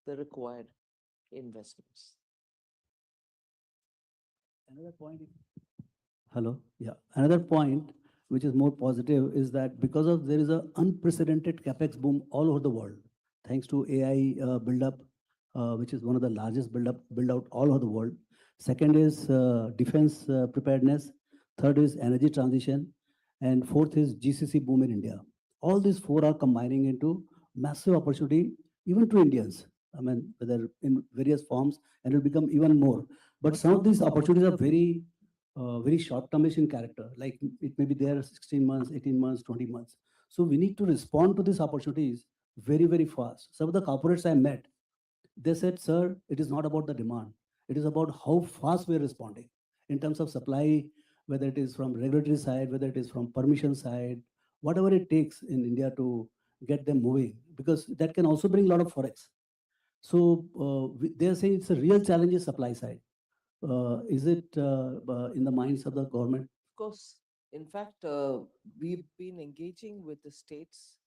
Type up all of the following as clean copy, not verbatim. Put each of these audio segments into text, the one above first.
the required investments. Another point, hello, yeah. Another point which is more positive is that because of there is a unprecedented capex boom all over the world, thanks to AI build-up, which is one of the largest build-out all over the world. Second is defense preparedness. Third is energy transition, and fourth is GCC boom in India. All these four are combining into massive opportunity, even to Indians. I mean, whether in various forms, and it will become even more. But some of these opportunities are very short-termish in character. Like it may be there 16 months, 18 months, 20 months. So we need to respond to these opportunities very, very fast. Some of the corporates I met, they said, sir, it is not about the demand. It is about how fast we are responding in terms of supply, whether it is from regulatory side, whether it is from permission side, whatever it takes in India to get them moving, because that can also bring a lot of forex. So they are saying it's a real challenge is supply side. Is it in the minds of the government? Of course, in fact, we've been engaging with the states,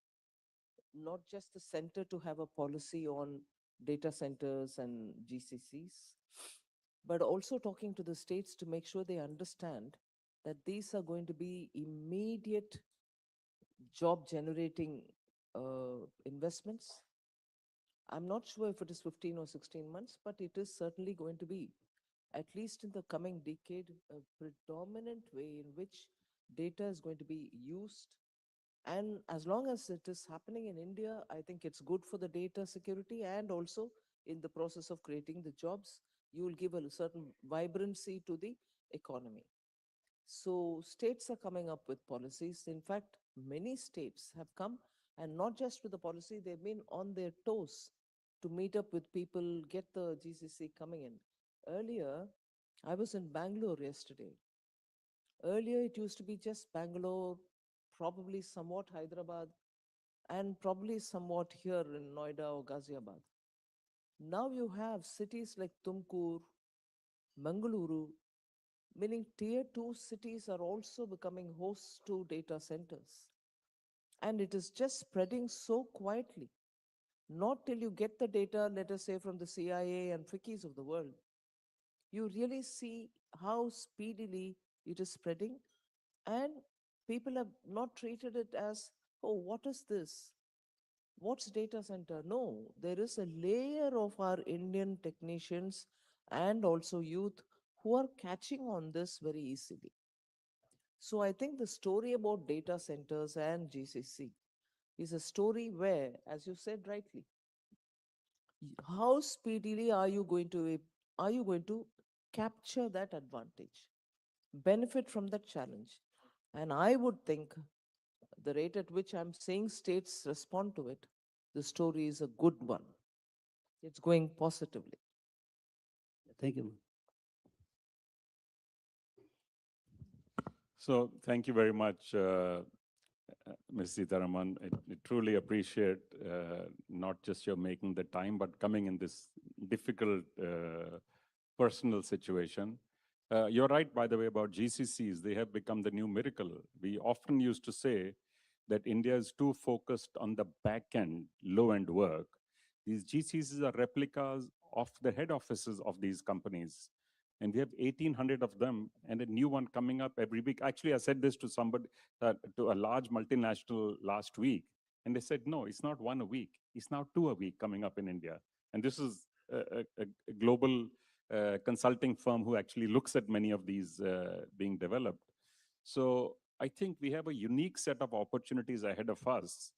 not just the center to have a policy on data centers and GCCs, but also talking to the states to make sure they understand that these are going to be immediate job generating investments. I'm not sure if it is 15 or 16 months, but it is certainly going to be, at least in the coming decade, a predominant way in which data is going to be used. And as long as it is happening in India, I think it's good for the data security, and also in the process of creating the jobs, you will give a certain vibrancy to the economy. So states are coming up with policies. In fact, many states have come, and not just with the policy, they've been on their toes to meet up with people, get the GCC coming in. Earlier, I was in Bangalore yesterday. Earlier, it used to be just Bangalore, probably somewhat Hyderabad, and probably somewhat here in Noida or Ghaziabad. Now you have cities like Tumkur, Mangaluru, meaning tier 2 cities are also becoming hosts to data centers. And it is just spreading so quietly. Not till you get the data, let us say, from the CIA and FICIs of the world, you really see how speedily it is spreading. And people have not treated it as, oh, what is this? What's data center? No, there is a layer of our Indian technicians and also youth who are catching on this very easily. So I think the story about data centers and GCC is a story where, as you said rightly, how speedily are you going to capture that advantage, benefit from that challenge? And I would think the rate at which I'm seeing states respond to it, the story is a good one. It's going positively. Thank you. So thank you very much, Ms. Sitharaman. I truly appreciate not just your making the time, but coming in this difficult personal situation. You're right, by the way, about GCCs. They have become the new miracle. We often used to say that India is too focused on the back end, low end work. These GCCs are replicas of the head offices of these companies. And we have 1,800 of them and a new one coming up every week. Actually, I said this to somebody, to a large multinational last week. And they said, no, it's not one a week. It's now two a week coming up in India. And this is a global consulting firm who actually looks at many of these being developed. So I think we have a unique set of opportunities ahead of us.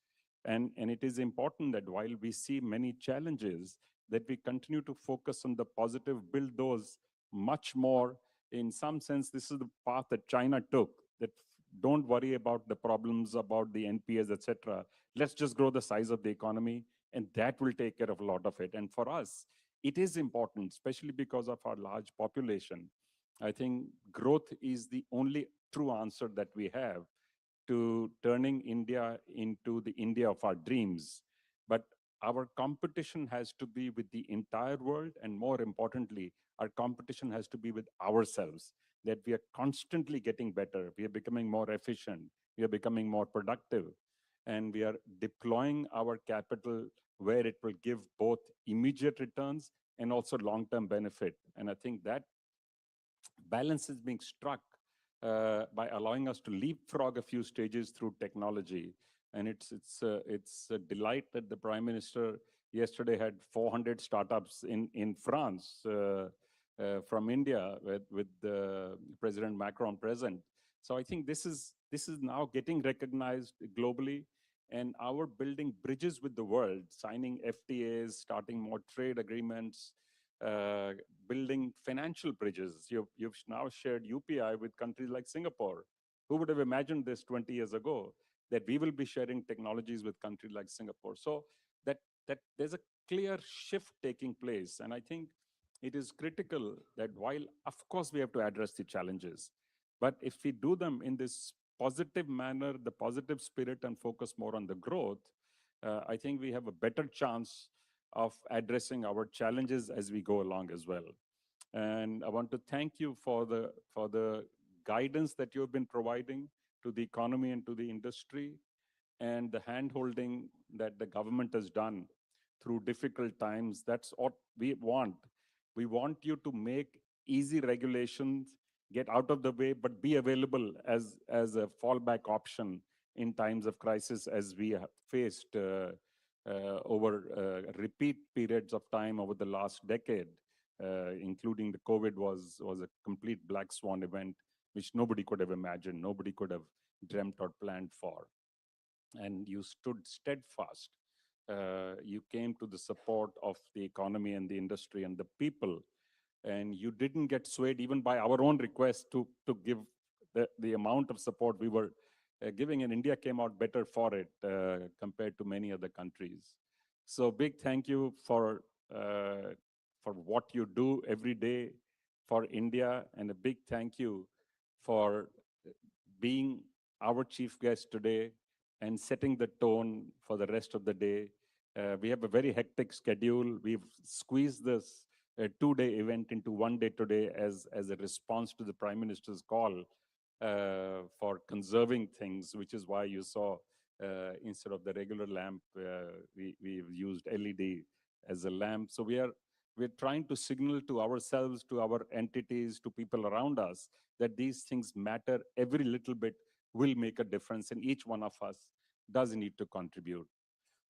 And it is important that while we see many challenges, that we continue to focus on the positive, build those much more. In some sense, this is the path that China took, that don't worry about the problems, about the NPS, etc. Let's just grow the size of the economy, and that will take care of a lot of it. And for us, it is important, especially because of our large population. I think growth is the only true answer that we have to turning India into the India of our dreams. But our competition has to be with the entire world, and more importantly, our competition has to be with ourselves, that we are constantly getting better, we are becoming more efficient, we are becoming more productive, and we are deploying our capital where it will give both immediate returns and also long-term benefit. And I think that balance is being struck by allowing us to leapfrog a few stages through technology. And it's a delight that the Prime Minister yesterday had 400 startups in France from India with President Macron present. So I think this is now getting recognized globally, and our building bridges with the world, signing FTAs, starting more trade agreements, uh, building financial bridges. You've now shared UPI with countries like Singapore. Who would have imagined this 20 years ago, that we will be sharing technologies with countries like Singapore? So that there's a clear shift taking place. And I think it is critical that while, of course, we have to address the challenges, but if we do them in this positive manner, the positive spirit, and focus more on the growth, I think we have a better chance of addressing our challenges as we go along as well. And I want to thank you for the guidance that you have been providing to the economy and to the industry, and the hand-holding that the government has done through difficult times. That's what we want. We want you to make easy regulations, get out of the way, but be available as a fallback option in times of crisis, as we have faced over repeat periods of time over the last decade, including the COVID was a complete black swan event, which nobody could have imagined, nobody could have dreamt or planned for. And you stood steadfast. You came to the support of the economy and the industry and the people, and you didn't get swayed even by our own request to give the amount of support we were giving, and India came out better for it compared to many other countries. So big thank you for what you do every day for India, and a big thank you for being our chief guest today and setting the tone for the rest of the day. We have a very hectic schedule. We've squeezed this two-day event into one day today as a response to the Prime Minister's call for conserving things, which is why you saw instead of the regular lamp, we've used LED as a lamp. So we're trying to signal to ourselves, to our entities, to people around us, that these things matter. Every little bit will make a difference, and each one of us does need to contribute.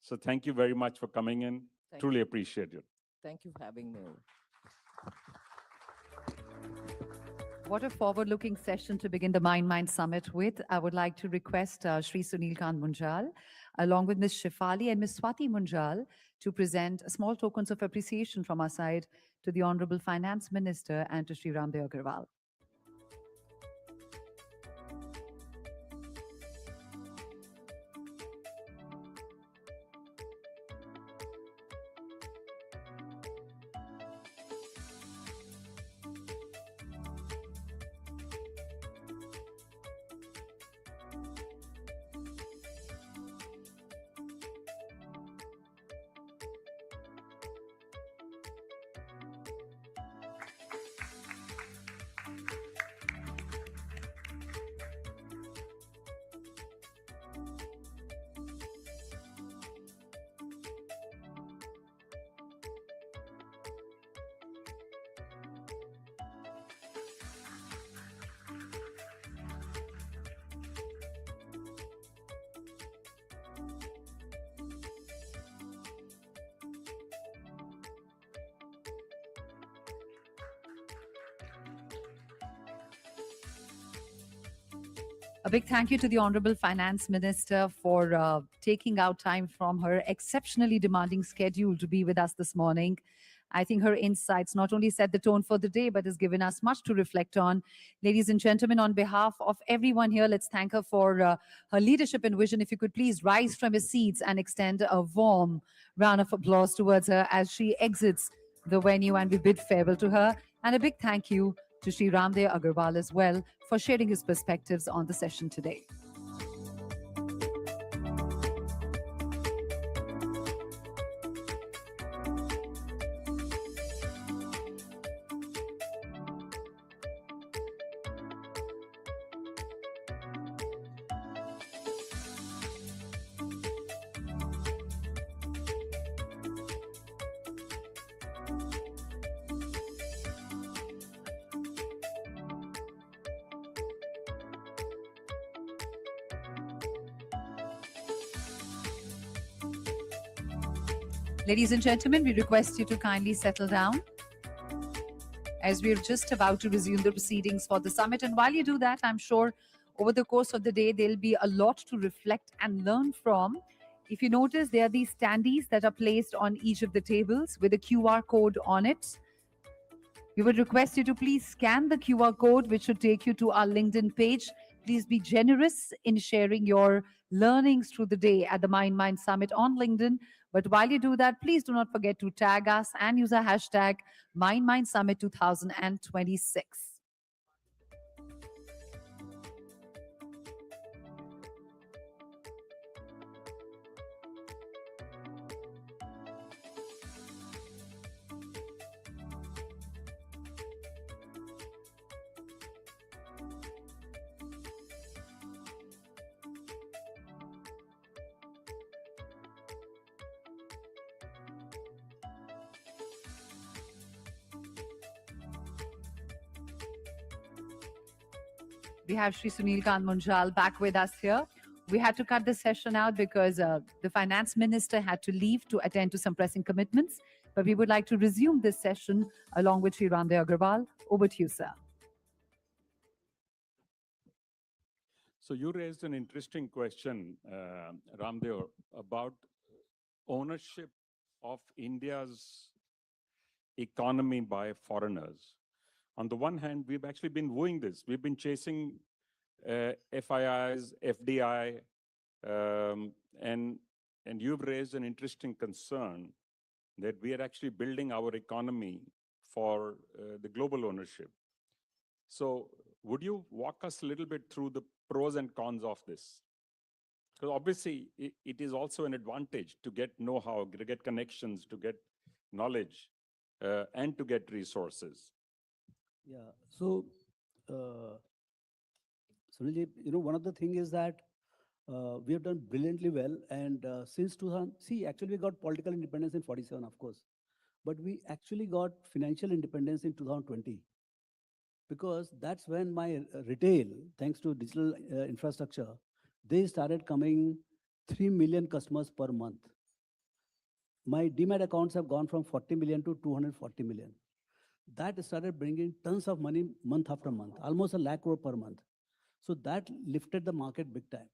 So thank you very much for coming in. Truly appreciate it. Thank you for having me. What a forward-looking session to begin the Mindmine Summit with. I would like to request Shri Sunil Kant Munjal, along with Ms. Shefali and Ms. Swati Munjal, to present small tokens of appreciation from our side to the Honorable Finance Minister and to Shri Ramdev Agarwal. A big thank you to the Honorable Finance Minister for taking out time from her exceptionally demanding schedule to be with us this morning. I think her insights not only set the tone for the day, but has given us much to reflect on. Ladies and gentlemen, on behalf of everyone here, let's thank her for her leadership and vision. If you could please rise from your seats and extend a warm round of applause towards her as she exits the venue, and we bid farewell to her. And a big thank you to Shri Ramdev Agarwal as well for sharing his perspectives on the session today. Ladies and gentlemen, we request you to kindly settle down as we're just about to resume the proceedings for the summit. And while you do that, I'm sure over the course of the day, there'll be a lot to reflect and learn from. If you notice, there are these standees that are placed on each of the tables with a QR code on it. We would request you to please scan the QR code, which should take you to our LinkedIn page. Please be generous in sharing your learnings through the day at the Mindmine Summit on LinkedIn. But while you do that, please do not forget to tag us and use our hashtag Mindmine Summit 2026. We have Sri Sunil Kant Munjal back with us here. We had to cut the session out because the finance minister had to leave to attend to some pressing commitments. But we would like to resume this session along with Sri Ramdev Agrawal. Over to you, sir. So you raised an interesting question, Ramdev, about ownership of India's economy by foreigners. On the one hand, we've actually been wooing this. We've been chasing FIIs, FDI, and you've raised an interesting concern that we are actually building our economy for the global ownership. So would you walk us a little bit through the pros and cons of this? Because obviously it is also an advantage to get know-how, to get connections, to get knowledge, and to get resources. Yeah. So, Sunilji, one of the things is that we have done brilliantly well. And since 2000, see, actually we got political independence in 47, of course. But we actually got financial independence in 2020. Because that's when my retail, thanks to digital infrastructure, they started coming 3 million customers per month. My demat accounts have gone from 40 million to 240 million. That started bringing tons of money month after month, almost 1 lakh crore per month. So that lifted the market big time.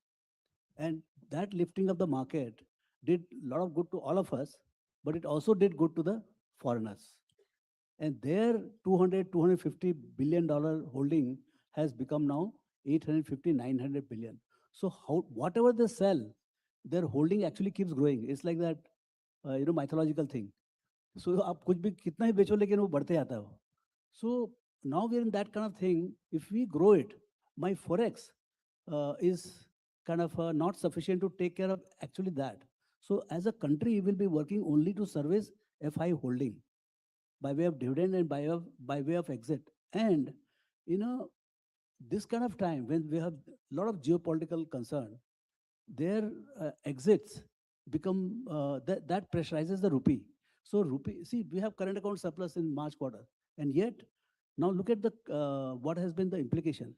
And that lifting of the market did a lot of good to all of us, but it also did good to the foreigners. And their 250 billion dollar holding has become now 850, 900 billion. So whatever they sell, their holding actually keeps growing. It's like that, mythological thing. So आप कुछ भी कितना ही बेचो लेकिन वो बढ़ते आता है वो. So now we're in that kind of thing. If we grow it, my forex is kind of not sufficient to take care of actually that. So as a country, we will be working only to service FI holding by way of dividend and by way of exit. And this kind of time when we have a lot of geopolitical concern, their exits become that pressurizes the rupee. So rupee, see, we have current account surplus in March quarter, and yet now look at the what has been the implication.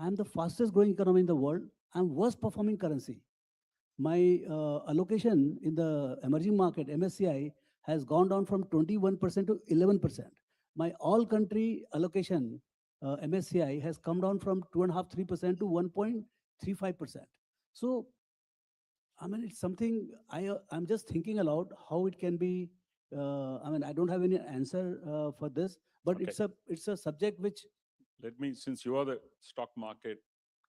I am the fastest growing economy in the world. I'm worst performing currency. My allocation in the emerging market, MSCI, has gone down from 21% to 11%. My all country allocation, MSCI, has come down from 2.5%, 3% to 1.35%. So, I mean, it's something I'm just thinking aloud how it can be. I don't have any answer for this, but Okay. it's a subject which. Let me, since you are the stock market,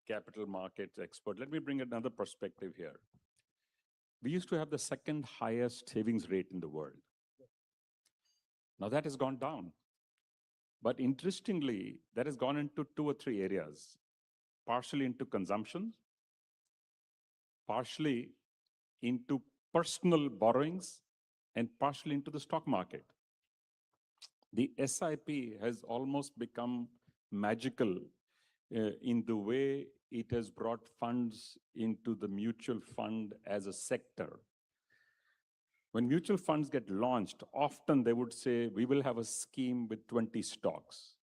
capital markets expert, let me bring another perspective here. We used to have the second highest savings rate in the world. Now that has gone down. But interestingly, that has gone into 2 or 3 areas, partially into consumption, partially into personal borrowings, and partially into the stock market. The SIP has almost become magical in the way it has brought funds into the mutual fund as a sector. When mutual funds get launched, often they would say, we will have a scheme with 20 stocks.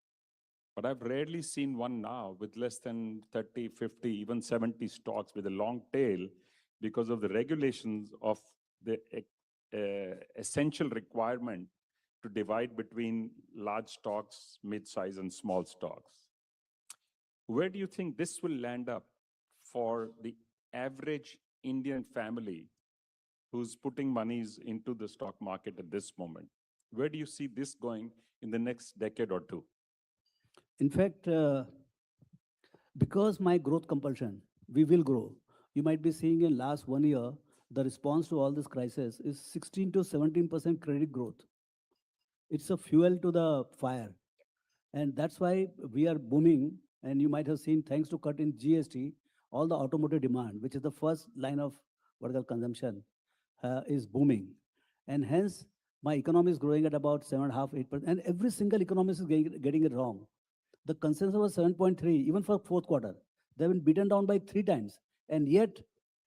But I've rarely seen one now with less than 30, 50, even 70 stocks with a long tail because of the regulations of the essential requirement to divide between large stocks, mid-size, and small stocks. Where do you think this will land up for the average Indian family who's putting monies into the stock market at this moment? Where do you see this going in the next decade or two? In fact, because my growth compulsion, we will grow. You might be seeing in last 1 year, the response to all this crisis is 16 to 17% credit growth. It's a fuel to the fire. And that's why we are booming. And you might have seen, thanks to cut in GST, all the automotive demand, which is the first line of vertical consumption, is booming. And hence, my economy is growing at about 7.5%, 8%. And every single economist is getting it wrong. The consensus was 7.3, even for fourth quarter. They've been beaten down by 3 times. And yet,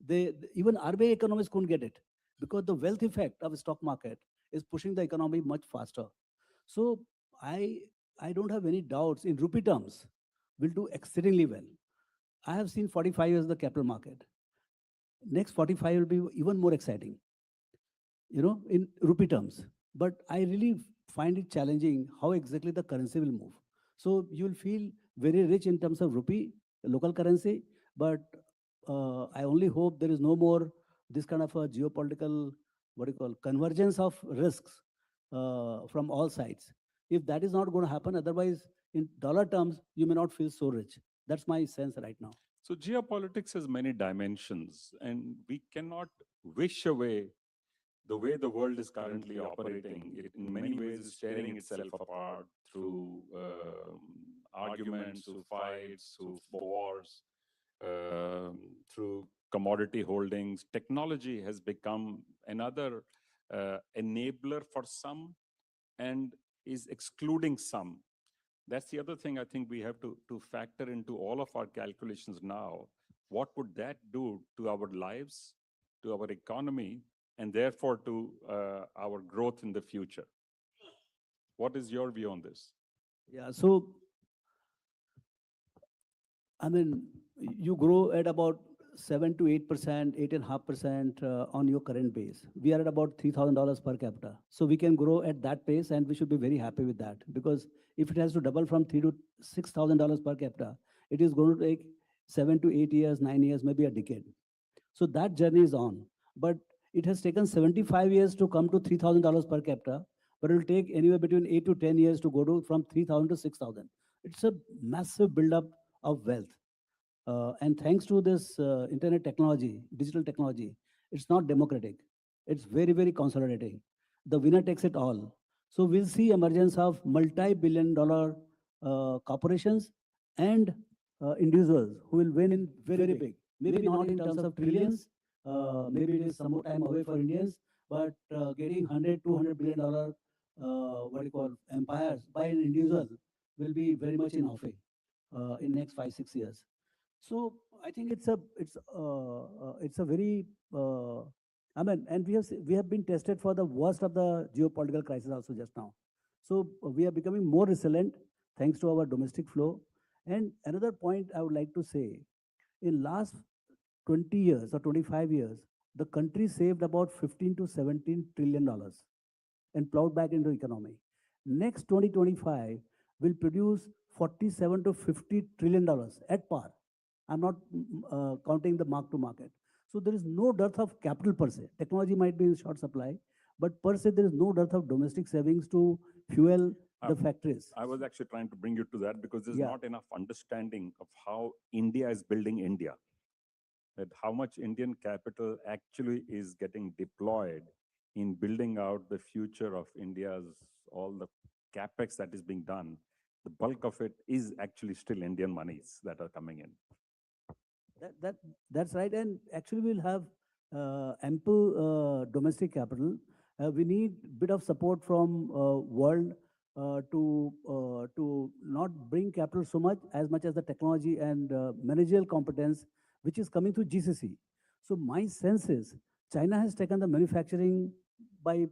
even RBI economists couldn't get it because the wealth effect of the stock market is pushing the economy much faster. So I don't have any doubts in rupee terms, will do exceedingly well. I have seen 45 years of the capital market. Next 45 will be even more exciting, in rupee terms. But I really find it challenging how exactly the currency will move. So you'll feel very rich in terms of rupee, local currency, but I only hope there is no more this kind of a geopolitical, convergence of risks from all sides. If that is not going to happen, otherwise, in dollar terms, you may not feel so rich. That's my sense right now. So geopolitics has many dimensions, and we cannot wish away the way the world is currently operating. It in many ways is tearing itself apart through arguments, through fights, through wars, through commodity holdings. Technology has become another enabler for some and is excluding some. That's the other thing I think we have to factor into all of our calculations now. What would that do to our lives, to our economy, and therefore to our growth in the future? What is your view on this? Yeah, so, I mean, you grow at about 7 to 8%, 8.5% on your current base. We are at about $3,000 per capita. So we can grow at that pace and we should be very happy with that, because if it has to double from $3,000 to $6,000 per capita, it is going to take 7 to 8 years, 9 years, maybe a decade. So that journey is on. But it has taken 75 years to come to $3,000 per capita, but it will take anywhere between 8 to 10 years to go to from 3,000 to 6,000. It's a massive buildup of wealth. And thanks to this internet technology, digital technology, it's not democratic. It's very, very consolidating. The winner takes it all. So we'll see emergence of multi-billion-dollar corporations and individuals who will win in very big. Maybe not in terms of trillions. Maybe it is some more time away for Indians, but getting 100, $200 billion empires by an individual will be very much in offing in next 5, 6 years. So I think it's a very and we have been tested for the worst of the geopolitical crisis also just now. So we are becoming more resilient thanks to our domestic flow. And another point I would like to say, in last 20 years or 25 years, the country saved about 15 to 17 trillion dollars and plowed back into economy. Next 2025 will produce 47 to 50 trillion dollars at par. I'm not counting the mark to market. So there is no dearth of capital per se. Technology might be in short supply, but per se there is no dearth of domestic savings to fuel the factories. I was actually trying to bring you to that because there's not enough understanding of how India is building India. That how much Indian capital actually is getting deployed in building out the future of India's, all the capex that is being done. The bulk of it is actually still Indian monies that are coming in. That's right. And actually we'll have ample domestic capital. We need a bit of support from world to not bring capital so much as the technology and managerial competence, which is coming through GCC. So my sense is China has taken the manufacturing by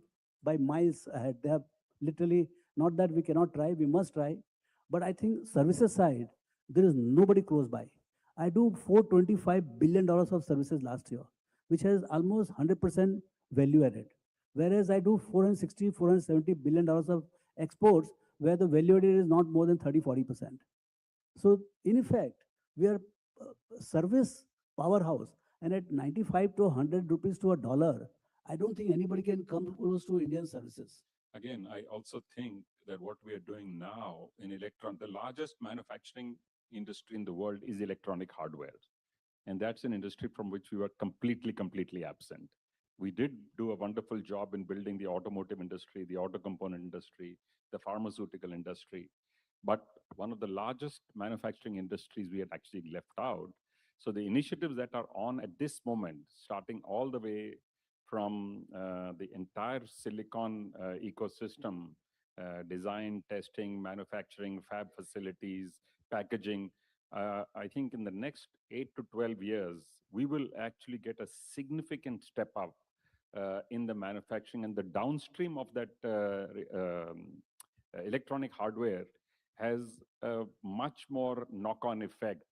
miles ahead. They have literally, not that we cannot try, we must try. But I think services side, there is nobody close by. I do $425 billion of services last year, which has almost 100% value added. whereas I do 460, $470 billion of exports, where the value added is not more than 30-40%. So in effect, we are service powerhouse, and at 95 to 100 rupees to a dollar, I don't think anybody can come close to Indian services. Again, I also think that what we are doing now in the largest manufacturing industry in the world is electronic hardware. And that's an industry from which we were completely absent. We did do a wonderful job in building the automotive industry, the auto component industry, the pharmaceutical industry. But one of the largest manufacturing industries we had actually left out. So the initiatives that are on at this moment, starting all the way from the entire silicon ecosystem, design, testing, manufacturing, fab facilities, packaging, I think in the next 8 to 12 years, we will actually get a significant step up in the manufacturing, and the downstream of that electronic hardware has a much more knock-on effect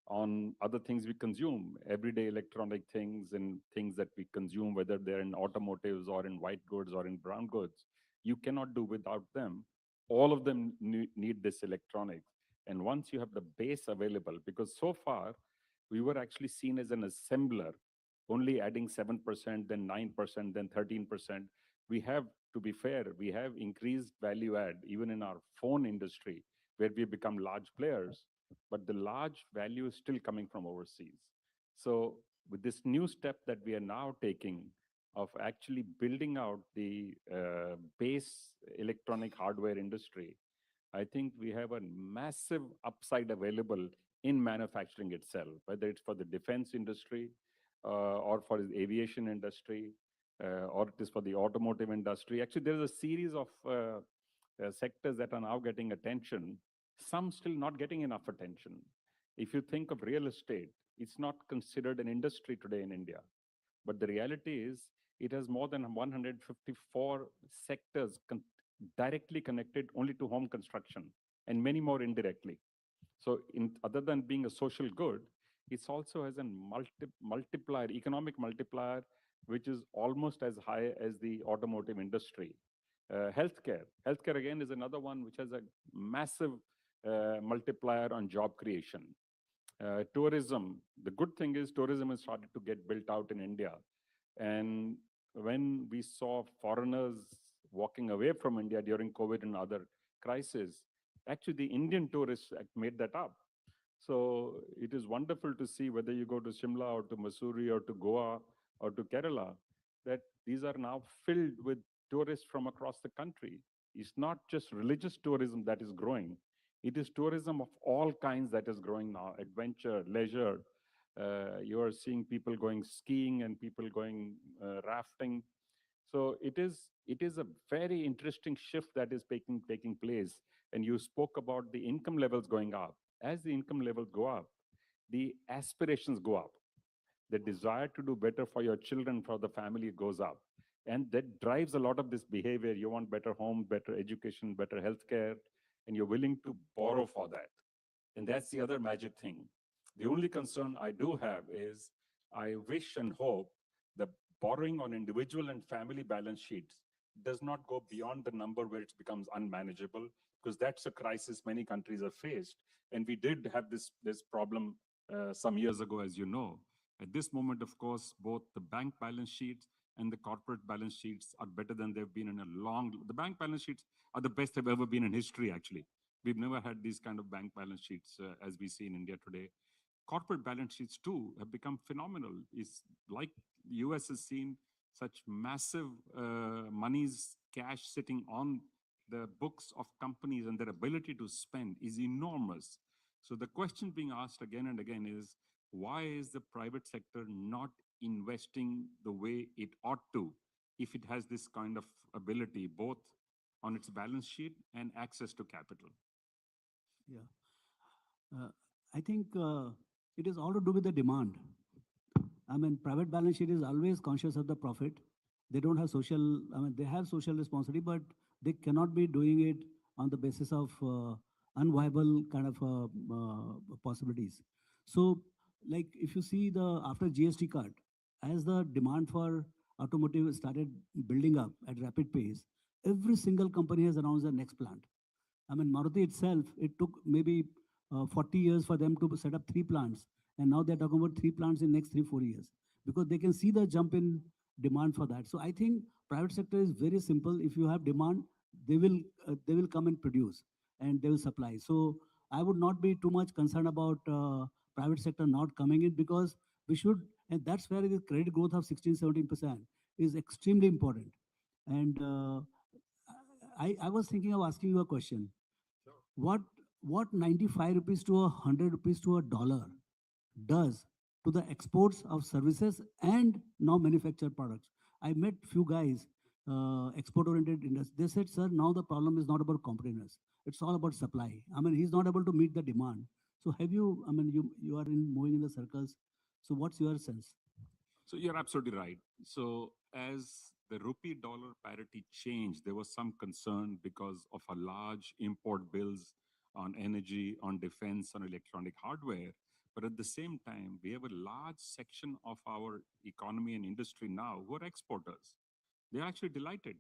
on other things we consume, everyday electronic things and things that we consume, whether they're in automotives or in white goods or in brown goods. You cannot do without them. All of them need this electronics. And once you have the base available, because so far we were actually seen as an assembler, only adding 7%, then 9%, then 13%. We have, to be fair, we have increased value add even in our phone industry, where we become large players, but the large value is still coming from overseas. So with this new step that we are now taking of actually building out the base electronic hardware industry, I think we have a massive upside available in manufacturing itself, whether it's for the defense industry or for the aviation industry, or it is for the automotive industry. Actually, there is a series of sectors that are now getting attention, some still not getting enough attention. If you think of real estate, it's not considered an industry today in India. But the reality is, it has more than 154 sectors directly connected only to home construction, and many more indirectly. So other than being a social good, it also has a multiplier, economic multiplier, which is almost as high as the automotive industry. Healthcare. Healthcare, again, is another one which has a massive multiplier on job creation. Tourism. The good thing is tourism has started to get built out in India. And when we saw foreigners walking away from India during COVID and other crises, actually the Indian tourists made that up. So it is wonderful to see, whether you go to Shimla or to Mussoorie or to Goa or to Kerala, that these are now filled with tourists from across the country. It's not just religious tourism that is growing. It is tourism of all kinds that is growing now, adventure, leisure. You are seeing people going skiing and people going rafting. So it is a very interesting shift that is taking place. And you spoke about the income levels going up. As the income levels go up, the aspirations go up. The desire to do better for your children, for the family goes up. And that drives a lot of this behavior. You want better home, better education, better healthcare, and you're willing to borrow for that. And that's the other magic thing. The only concern I do have is I wish and hope the borrowing on individual and family balance sheets does not go beyond the number where it becomes unmanageable, because that's a crisis many countries have faced. And we did have this problem some years ago, as you know. At this moment, of course, both the bank balance sheets and the corporate balance sheets are better than they've been in a long. The bank balance sheets are the best they've ever been in history, actually. We've never had these kind of bank balance sheets as we see in India today. Corporate balance sheets too have become phenomenal. It's like the US has seen such massive monies, cash sitting on the books of companies, and their ability to spend is enormous. So the question being asked again and again is, why is the private sector not investing the way it ought to if it has this kind of ability, both on its balance sheet and access to capital? Yeah. I think it is all to do with the demand. I mean, private balance sheet is always conscious of the profit. They don't have social, I mean, they have social responsibility, but they cannot be doing it on the basis of unviable kind of possibilities. So, like if you see the after GST cut, as the demand for automotive started building up at rapid pace, every single company has announced their next plant. I mean, Maruti itself, it took maybe 40 years for them to set up 3 plants. And now they're talking about 3 plants in next 3, 4 years because they can see the jump in demand for that. So I think private sector is very simple. If you have demand, they will come and produce and they will supply. So I would not be too much concerned about private sector not coming in because we should, and that's where the credit growth of 16, 17% is extremely important. And I was thinking of asking you a question. What what 95 rupees to 100 rupees to a dollar does to the exports of services and now manufactured products? I met few guys, export oriented industry. They said, sir, now the problem is not about competitiveness. It's all about supply. I mean, he's not able to meet the demand. So have you, I mean, you are in moving in the circles. So what's your sense? So you're absolutely right. So as the rupee dollar parity changed, there was some concern because of a large import bills on energy, on defense, on electronic hardware. But at the same time, we have a large section of our economy and industry now who are exporters. They're actually delighted.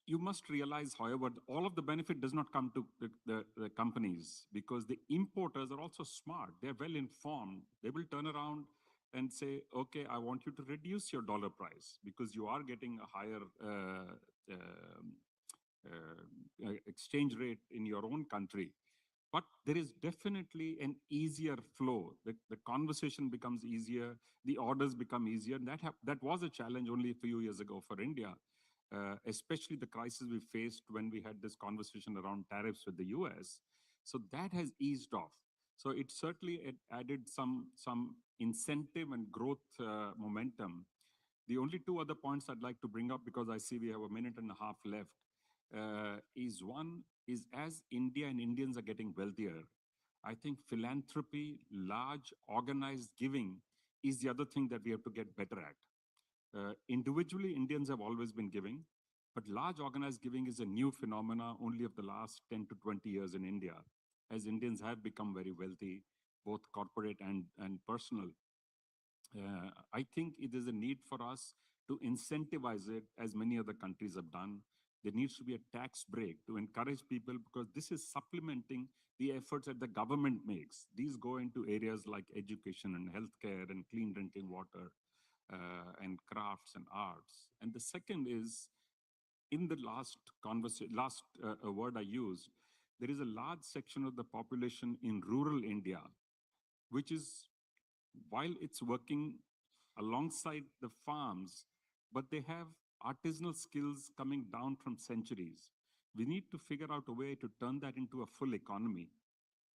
You must realize, however, all of the benefit does not come to the companies because the importers are also smart. They're well informed. They will turn around and say, okay, I want you to reduce your dollar price because you are getting a higher exchange rate in your own country. But there is definitely an easier flow. The conversation becomes easier, the orders become easier. And that was a challenge only a few years ago for India, especially the crisis we faced when we had this conversation around tariffs with the US. So that has eased off. So it certainly added some incentive and growth momentum. The only two other points I'd like to bring up, because I see we have a minute and a half left, is one is as India and Indians are getting wealthier, I think philanthropy, large organized giving is the other thing that we have to get better at. Individually, Indians have always been giving, but large organized giving is a new phenomena only of the last 10 to 20 years in India, as Indians have become very wealthy, both corporate and personal. I think it is a need for us to incentivize it as many other countries have done. There needs to be a tax break to encourage people because this is supplementing the efforts that the government makes. These go into areas like education and healthcare and clean drinking water and crafts and arts. And the second is, in the last word I used, there is a large section of the population in rural India, which is, while it's working alongside the farms, but they have artisanal skills coming down from centuries. We need to figure out a way to turn that into a full economy,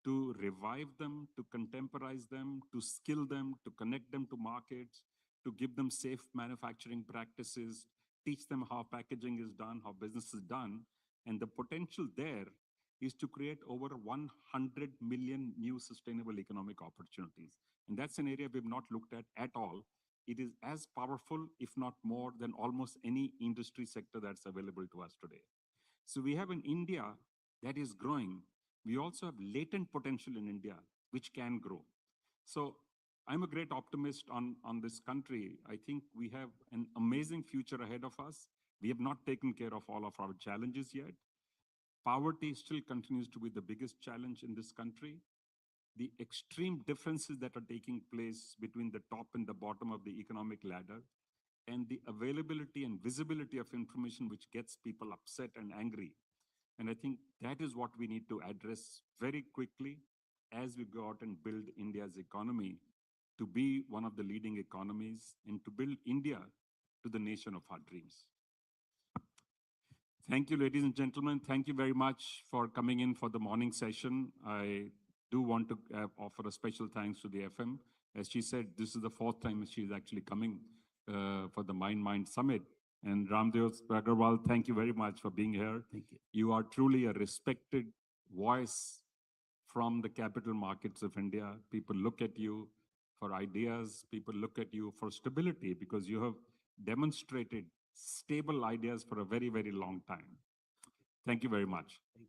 to revive them, to contemporize them, to skill them, to connect them to markets, to give them safe manufacturing practices, teach them how packaging is done, how business is done. And the potential there is to create over 100 million new sustainable economic opportunities. And that's an area we've not looked at all. It is as powerful, if not more, than almost any industry sector that's available to us today. So we have an India that is growing. We also have latent potential in India, which can grow. So I'm a great optimist on this country. I think we have an amazing future ahead of us. We have not taken care of all of our challenges yet. Poverty still continues to be the biggest challenge in this country. The extreme differences that are taking place between the top and the bottom of the economic ladder, and the availability and visibility of information which gets people upset and angry. And I think that is what we need to address very quickly as we go out and build India's economy to be one of the leading economies and to build India to the nation of our dreams. Thank you, ladies and gentlemen. Thank you very much for coming in for the morning session. I do want to offer a special thanks to the FM. As she said, this is the 4th time she is actually coming for the Mindmine Summit. And Ramdev Agarwal, thank you very much for being here. Thank you. You are truly a respected voice from the capital markets of India. People look at you for ideas. People look at you for stability because you have demonstrated stable ideas for a very, very long time. Thank you very much. Thank you.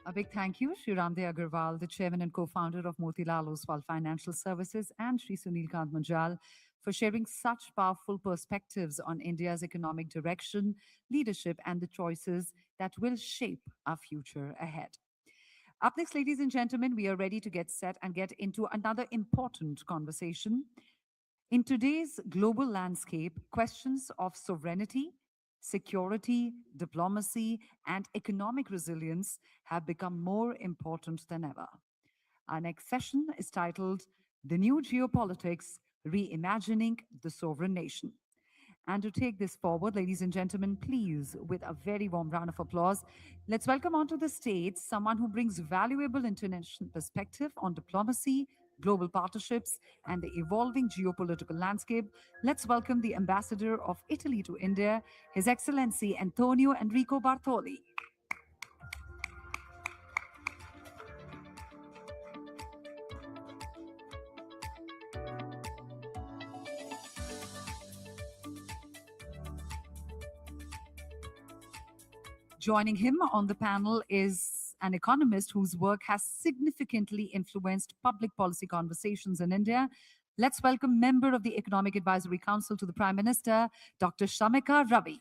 A big thank you, Shri Ramdev Agarwal, the chairman and co-founder of Motilal Oswal Financial Services, and Shri Sunil Kant Manjal for sharing such powerful perspectives on India's economic direction, leadership, and the choices that will shape our future ahead. Up next, ladies and gentlemen, we are ready to get set and get into another important conversation. In today's global landscape, questions of sovereignty, security, diplomacy, and economic resilience have become more important than ever. Our next session is titled The New Geopolitics Reimagining the Sovereign Nation. And to take this forward, ladies and gentlemen, please, with a very warm round of applause, let's welcome onto the stage someone who brings valuable international perspective on diplomacy, global partnerships, and the evolving geopolitical landscape. Let's welcome the ambassador of Italy to India, His Excellency Antonio Enrico Bartoli. Joining him on the panel is an economist whose work has significantly influenced public policy conversations in India. Let's welcome member of the Economic Advisory Council to the Prime Minister, Dr. Shamika Ravi.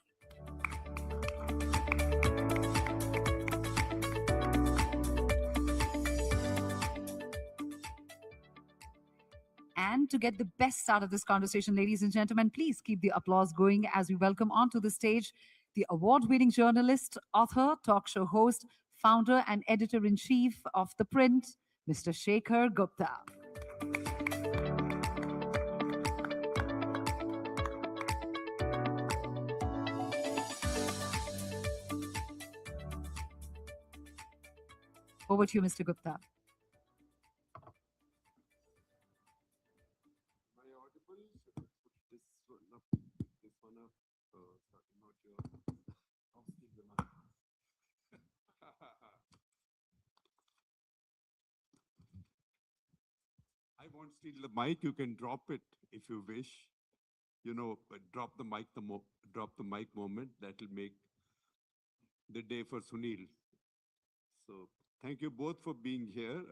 And to get the best out of this conversation, ladies and gentlemen, please keep the applause going as we welcome onto the stage the award-winning journalist, author, talk show host, founder, and editor-in-chief of The Print, Mr. Shekhar Gupta. Over to you, Mr. Gupta. Am I audible? Should I put this one up? This one up? Sorry, not your. I'll steal the mic. I won't steal the mic. You can drop it if you wish. You know, but drop the mic. Drop the mic moment. That will make the day for Sunil. So thank you both for being here.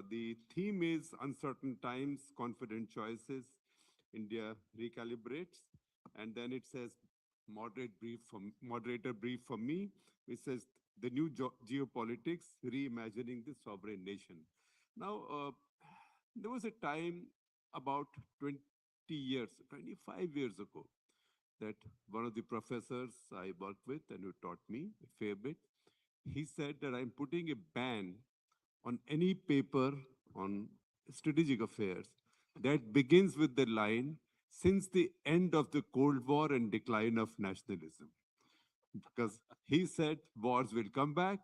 The theme is uncertain times, confident choices. India recalibrates, and then it says moderator brief for me. It says the new geopolitics reimagining the sovereign nation. Now, there was a time about 20 years, 25 years ago, that one of the professors I worked with and who taught me a fair bit, he said that I'm putting a ban on any paper on strategic affairs that begins with the line, since the end of the Cold War and decline of nationalism. Because he said wars will come back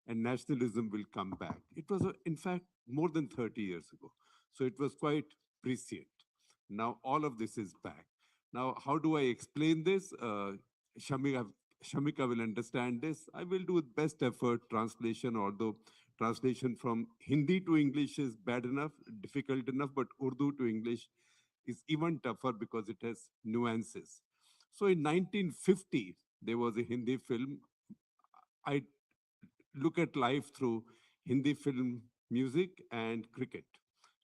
and nationalism will come back. It was, in fact, more than 30 years ago. So it was quite prescient. Now all of this is back. Now, how do I explain this? Shamika will understand this. I will do with best effort translation, although translation from Hindi to English is bad enough, difficult enough, but Urdu to English is even tougher because it has nuances. So in 1950, there was a Hindi film. I look at life through Hindi film music and cricket,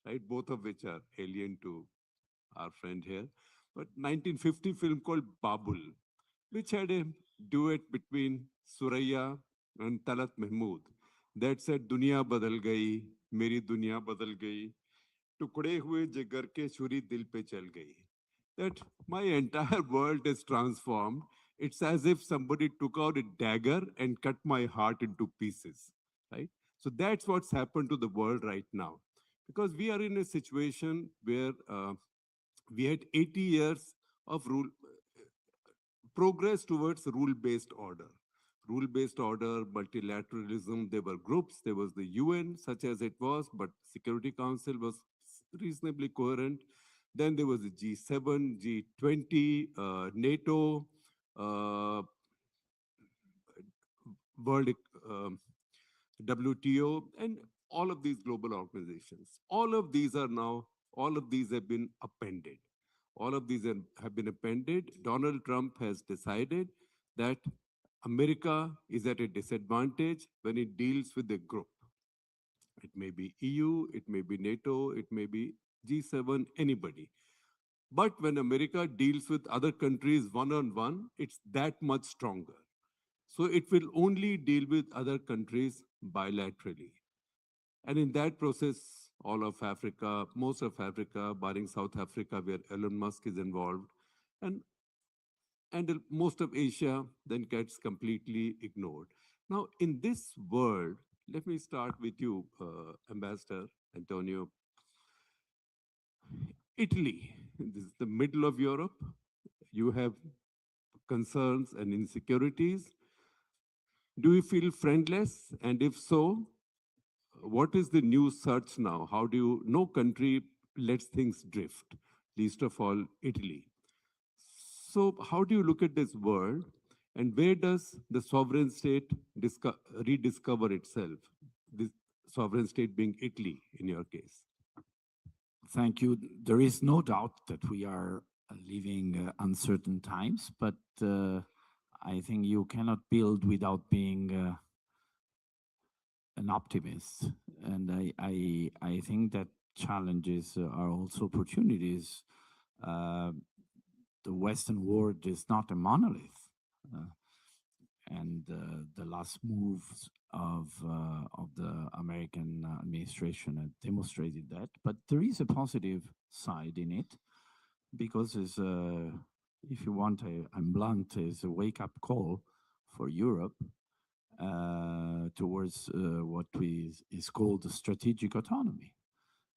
right? Both of which are alien to our friend here. But 1950 film called Babul, which had a duet between Suraya and Talat Mahmood that said, Dunya badal gayi, meri dunya badal gayi, tukde hue jigar ke shuri dil pe chal gayi. That my entire world is transformed. It's as if somebody took out a dagger and cut my heart into pieces, right? So that's what's happened to the world right now. Because we are in a situation where we had 80 years of progress towards rule-based order. Rule-based order, multilateralism, there were groups, there was the UN, such as it was, but Security Council was reasonably coherent. Then there was the G7, G20, NATO, World WTO, and all of these global organizations. All of these have been appended. All of these have been appended. Donald Trump has decided that America is at a disadvantage when it deals with a group. It may be EU, it may be NATO, it may be G7, anybody. But when America deals with other countries one-on-one, it's that much stronger. So it will only deal with other countries bilaterally. And in that process, all of Africa, most of Africa, barring South Africa, where Elon Musk is involved, and, and most of Asia then gets completely ignored. Now, in this world, let me start with you, Ambassador Antonio. Italy, this is the middle of Europe. You have concerns and insecurities. Do you feel friendless? And if so, what is the new search now? How do you, no country lets things drift, least of all Italy. So how do you look at this world, and where does the sovereign state rediscover itself? This sovereign state being Italy in your case. Thank you. There is no doubt that we are living uncertain times, but I think you cannot build without being an optimist. And I think that challenges are also opportunities. The Western world is not a monolith. And the last moves of the American administration have demonstrated that. But there is a positive side in it, because it's if you want, I'm blunt, is a wake-up call for Europe towards what is called strategic autonomy,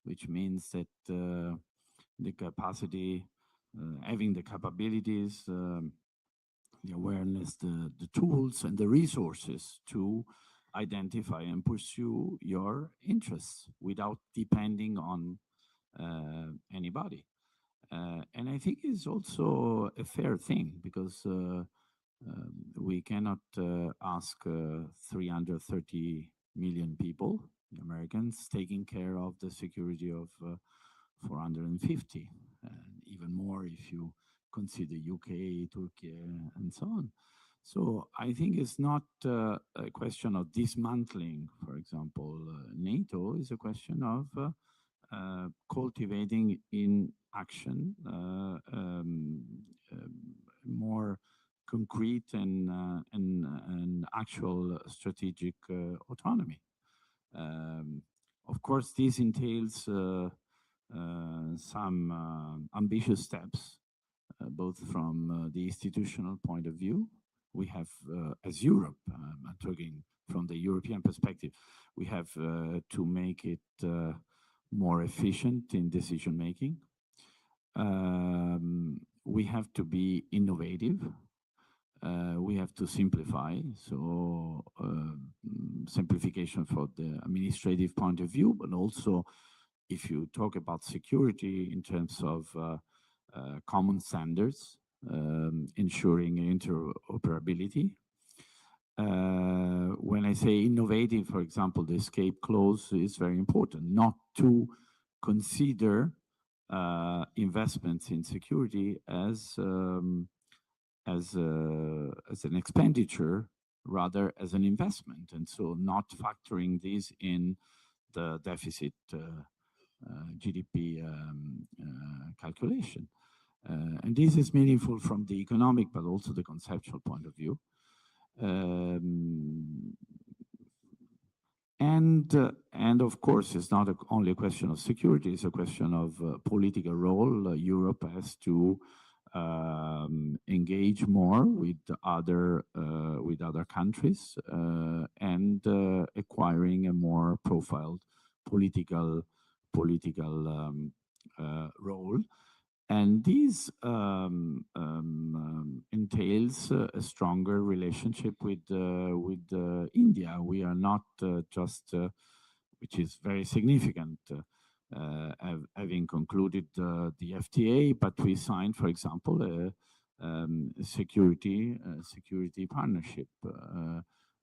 which means that the capacity, having the capabilities, the awareness, the tools and the resources to identify and pursue your interests without depending on anybody. And I think it's also a fair thing, because we cannot ask 330 million people, the Americans, taking care of the security of 450, and even more if you consider UK, Turkey, and so on. So I think it's not a question of dismantling, for example, NATO. Is a question of cultivating in action more concrete and actual strategic autonomy. Of course, this entails some ambitious steps, both from the institutional point of view. We have, as Europe, I'm talking from the European perspective, we have to make it more efficient in decision making. We have to be innovative. We have to simplify, so simplification for the administrative point of view, but also if you talk about security in terms of common standards, ensuring interoperability. When I say innovative, for example, the escape clause is very important, not to consider investments in security as an expenditure, rather as an investment, and so not factoring this in the deficit GDP calculation. And this is meaningful from the economic, but also the conceptual point of view. And of course, it's not only a question of security, it's a question of political role. Europe has to engage more with other countries and acquiring a more profiled political role. And this entails a stronger relationship with India. We are not just, which is very significant, having concluded the FTA, but we signed, for example, a security partnership.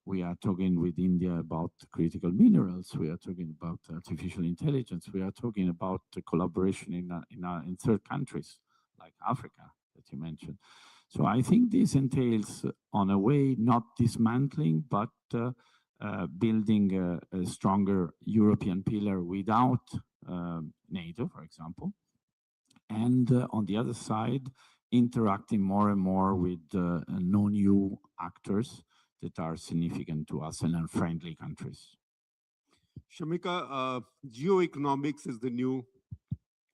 We are talking with India about critical minerals. We are talking about artificial intelligence. We are talking about collaboration in third countries like Africa that you mentioned. So I think this entails, on a way, not dismantling, but building a stronger European pillar without NATO, for example. And on the other side, interacting more and more with non-EU actors that are significant to us and are friendly countries. Shamika, geoeconomics is the new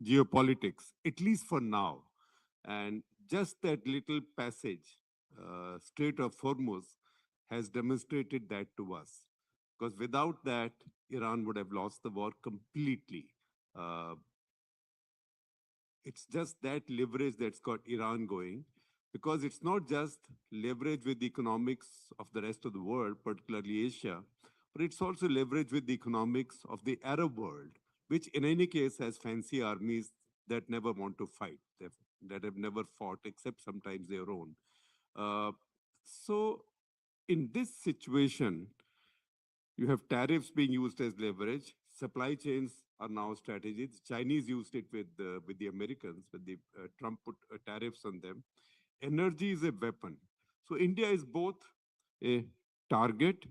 geopolitics, at least for now. And just that little passage, Strait of Hormuz, has demonstrated that to us. Because without that, Iran would have lost the war completely. Uh, it's just that leverage that's got Iran going, because it's not just leverage with the economics of the rest of the world, particularly Asia, but it's also leverage with the economics of the Arab world, which in any case has fancy armies that never want to fight, that have never fought except sometimes their own. So in this situation, you have tariffs being used as leverage. Supply chains are now strategies. Chinese used it with the Americans, when the Trump put tariffs on them. Energy is a weapon. So India is both a target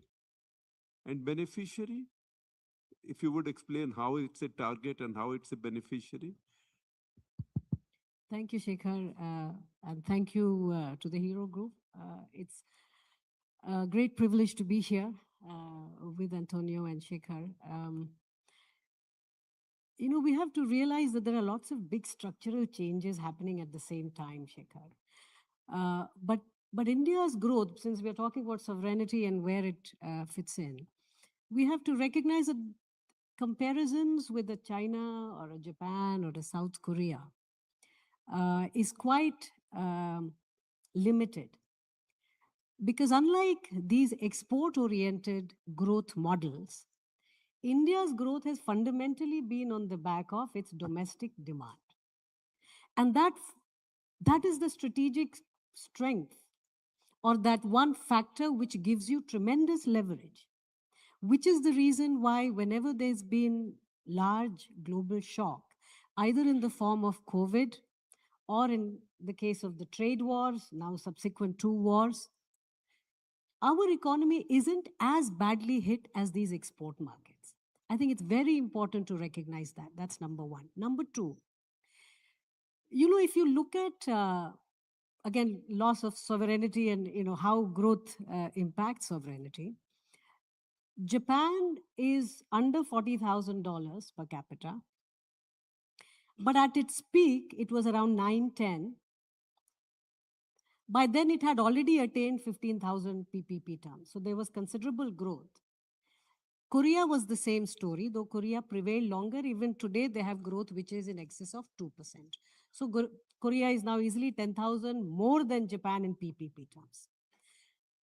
and beneficiary. If you would explain how it's a target and how it's a beneficiary. Thank you, Shekhar, and thank you to the Hero Group. It's a great privilege to be here with Antonio and Shekhar. You know, we have to realize that there are lots of big structural changes happening at the same time, Shekhar. But India's growth, since we're talking about sovereignty and where it fits in, we have to recognize that comparisons with a China or a Japan or a South Korea is quite limited. Because unlike these export-oriented growth models, India's growth has fundamentally been on the back of its domestic demand. And that is the strategic strength, or that one factor which gives you tremendous leverage, which is the reason why whenever there's been large global shock, either in the form of COVID or in the case of the trade wars, now subsequent to wars, our economy isn't as badly hit as these export markets. I think it's very important to recognize that. That's number one. Number two, you know, if you look at, again, loss of sovereignty and, you know, how growth impacts sovereignty, Japan is under $40,000 per capita. But at its peak, it was around 9, 10. By then, it had already attained 15,000 PPP tons. So there was considerable growth. Korea was the same story, though Korea prevailed longer. Even today, they have growth which is in excess of 2%. So Korea is now easily 10,000 more than Japan in PPP terms.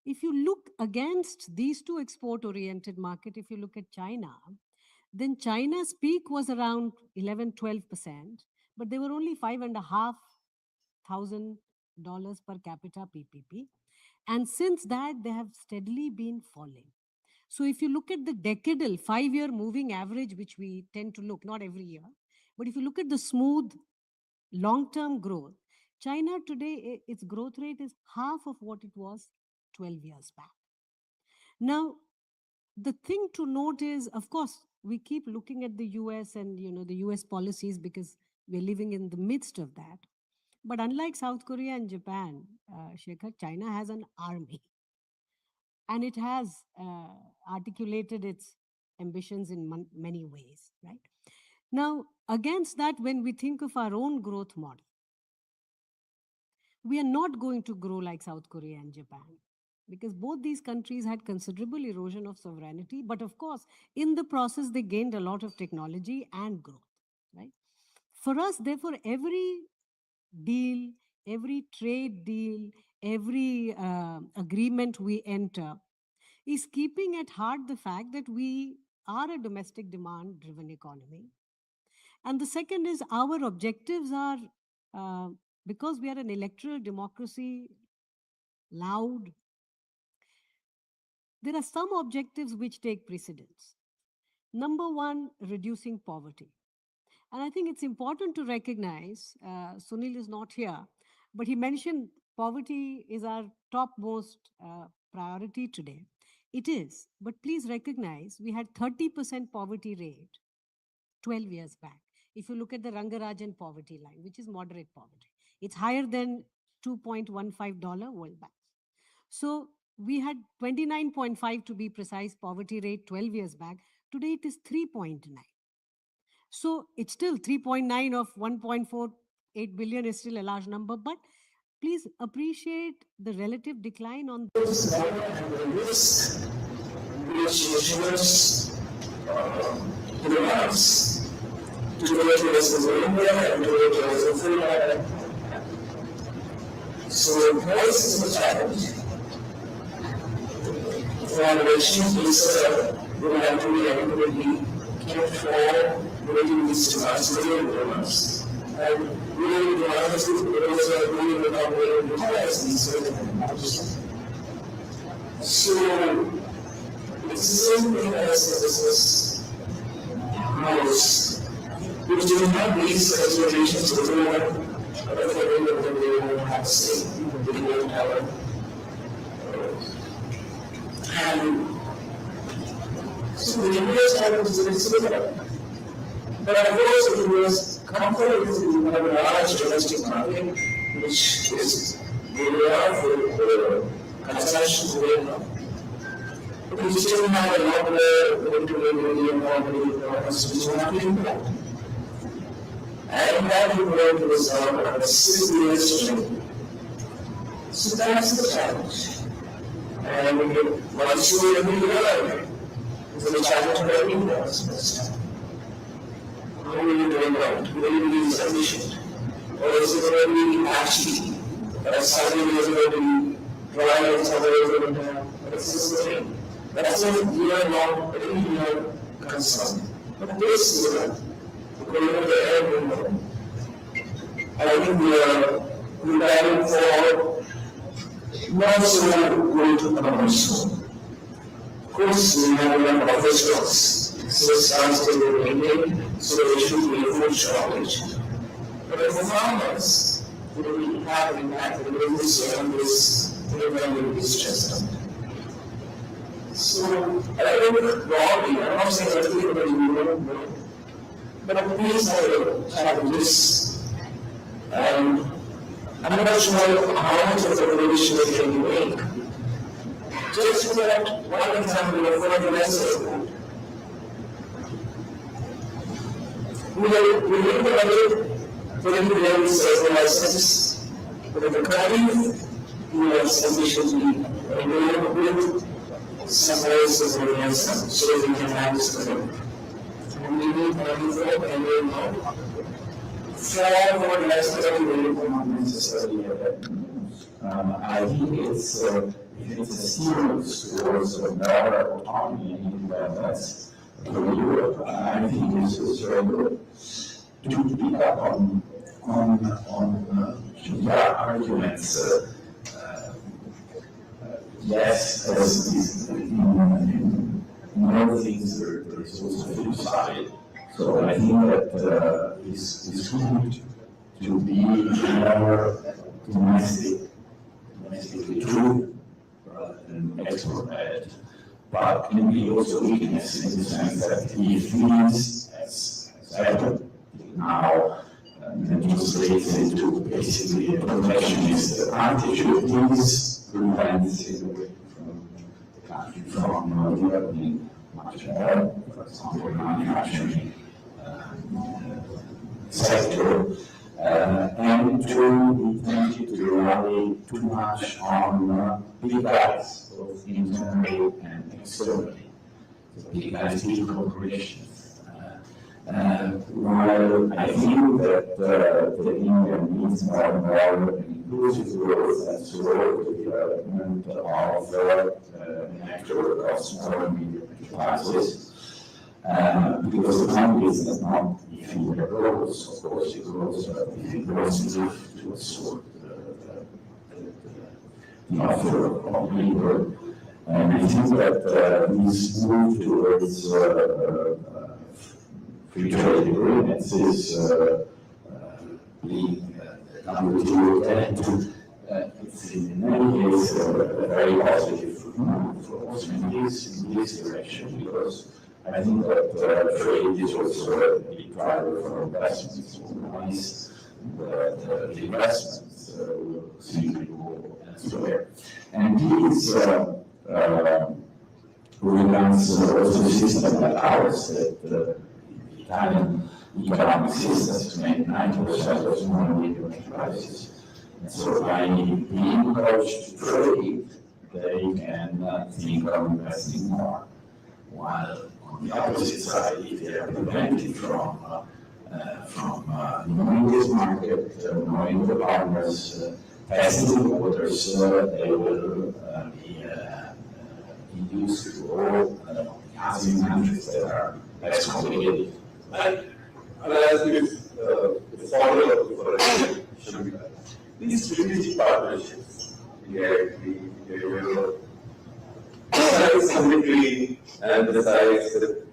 If you look against these two export-oriented markets, if you look at China, then China's peak was around 11, 12%, but they were only $5,500 per capita PPP. And since that, they have steadily been falling. So if you look at the decadal 5-year moving average, which we tend to look, not every year, but if you look at the smooth long-term growth, China today, its growth rate is half of what it was 12 years back. Now, the thing to note is, of course, we keep looking at the US and, you know, the US policies because we're living in the midst of that. But unlike South Korea and Japan, Shekhar, China has an army. And it has articulated its ambitions in many ways, right? Now, against that, when we think of our own growth model, we are not going to grow like South Korea and Japan, because both these countries had considerable erosion of sovereignty. But of course, in the process, they gained a lot of technology and growth, right? For us, therefore, every deal, every trade deal, every agreement we enter is keeping at heart the fact that we are a domestic demand-driven economy. And the second is our objectives are, because we are an electoral democracy, loud, there are some objectives which take precedence. Number one, reducing poverty. And I think it's important to recognize, Sunil is not here, but he mentioned poverty is our topmost priority today. It is, but please recognize we had 30% poverty rate 12 years back. If you look at the Rangarajan poverty line, which is moderate poverty, it's higher than $2.15 World Bank. So we had 29.5 to be precise poverty rate 12 years back. Today it is 3.9. So it's still 3.9 of 1.48 billion is still a large number, but please appreciate the relative decline on This which ensures the rights to the residents of India and to the residents of Finland. So price is a challenge. For innovation is will have to be adequately kept for making these devices available. And really the others also really without being utilized these technologies. So it's the same thing as the business models, which do not these considerations of the one, but I think they will have to say, they will have and so the India's challenge is very similar. But of course, it was comfortable to have a large domestic market, which is really hard for consumption going on. But we still have a lot more into products which are not import. And that import was on a 6 years stream. So that's the challenge. And once you have been learned, it's a challenge for everyone else. How are you doing that? Will you be sufficient? Or is it going to be patchy? That suddenly is going to be dry and suddenly is going to have thing. That's a year-long, every-year concern. But this year, going to the air window, I think we are preparing for not so going to come soon. Of course, we have enough other stocks. So it starts to be maintained, so there should be a food shortage. But for farmers, we will have impact in this year and this program will be stressed out. So I think broadly, I'm not saying everybody will don't know, but these are the challenges. And I'm not sure how much of the relation we can make. Just for that one example of fertilizer. We need the budget for the various fertilizers, but the current we are sufficiently with some ways of fertilizer so we can have this current. And we need money for it and we know. For fertilizer, we will not necessarily have that. I think it's a serious towards a better autonomy in independence for Europe. I think this is very good to pick up on their arguments. Yes, as is in other things, there is also a flip side. So I think that it's good to be more domestically true rather than export-led, but can be also weakness in the sense that if these, as happened now, translates into basically a protectionist attitude, these prevents it away from the country from developing much more, for example, manufacturing sector. And to be tempted to rely too much on big guys, both internally and externally. So big guys, big corporations. While I think that the India needs more and more inclusive growth and slow development of an actual across small and medium enterprises. Because the economy is not if you have growth, of course, it grows, but if it grows enough to absorb the offer of labor. And I think that this move towards free trade agreements is being WTO it's in many ways a very positive move also in this direction, because I think that trade is also a big driver for investments. Otherwise, the investments will simply go elsewhere. And these revamps also system like ours, that the Italian economic systems make 90% of small and medium enterprises. And so by being encouraged to trade, they can think of investing more. While on the opposite side, if they are prevented from knowing this market, knowing the partners, testing the waters, they will be induced to all housing countries that are less complicated. And as we follow up before these strategic partnerships, besides community and besides the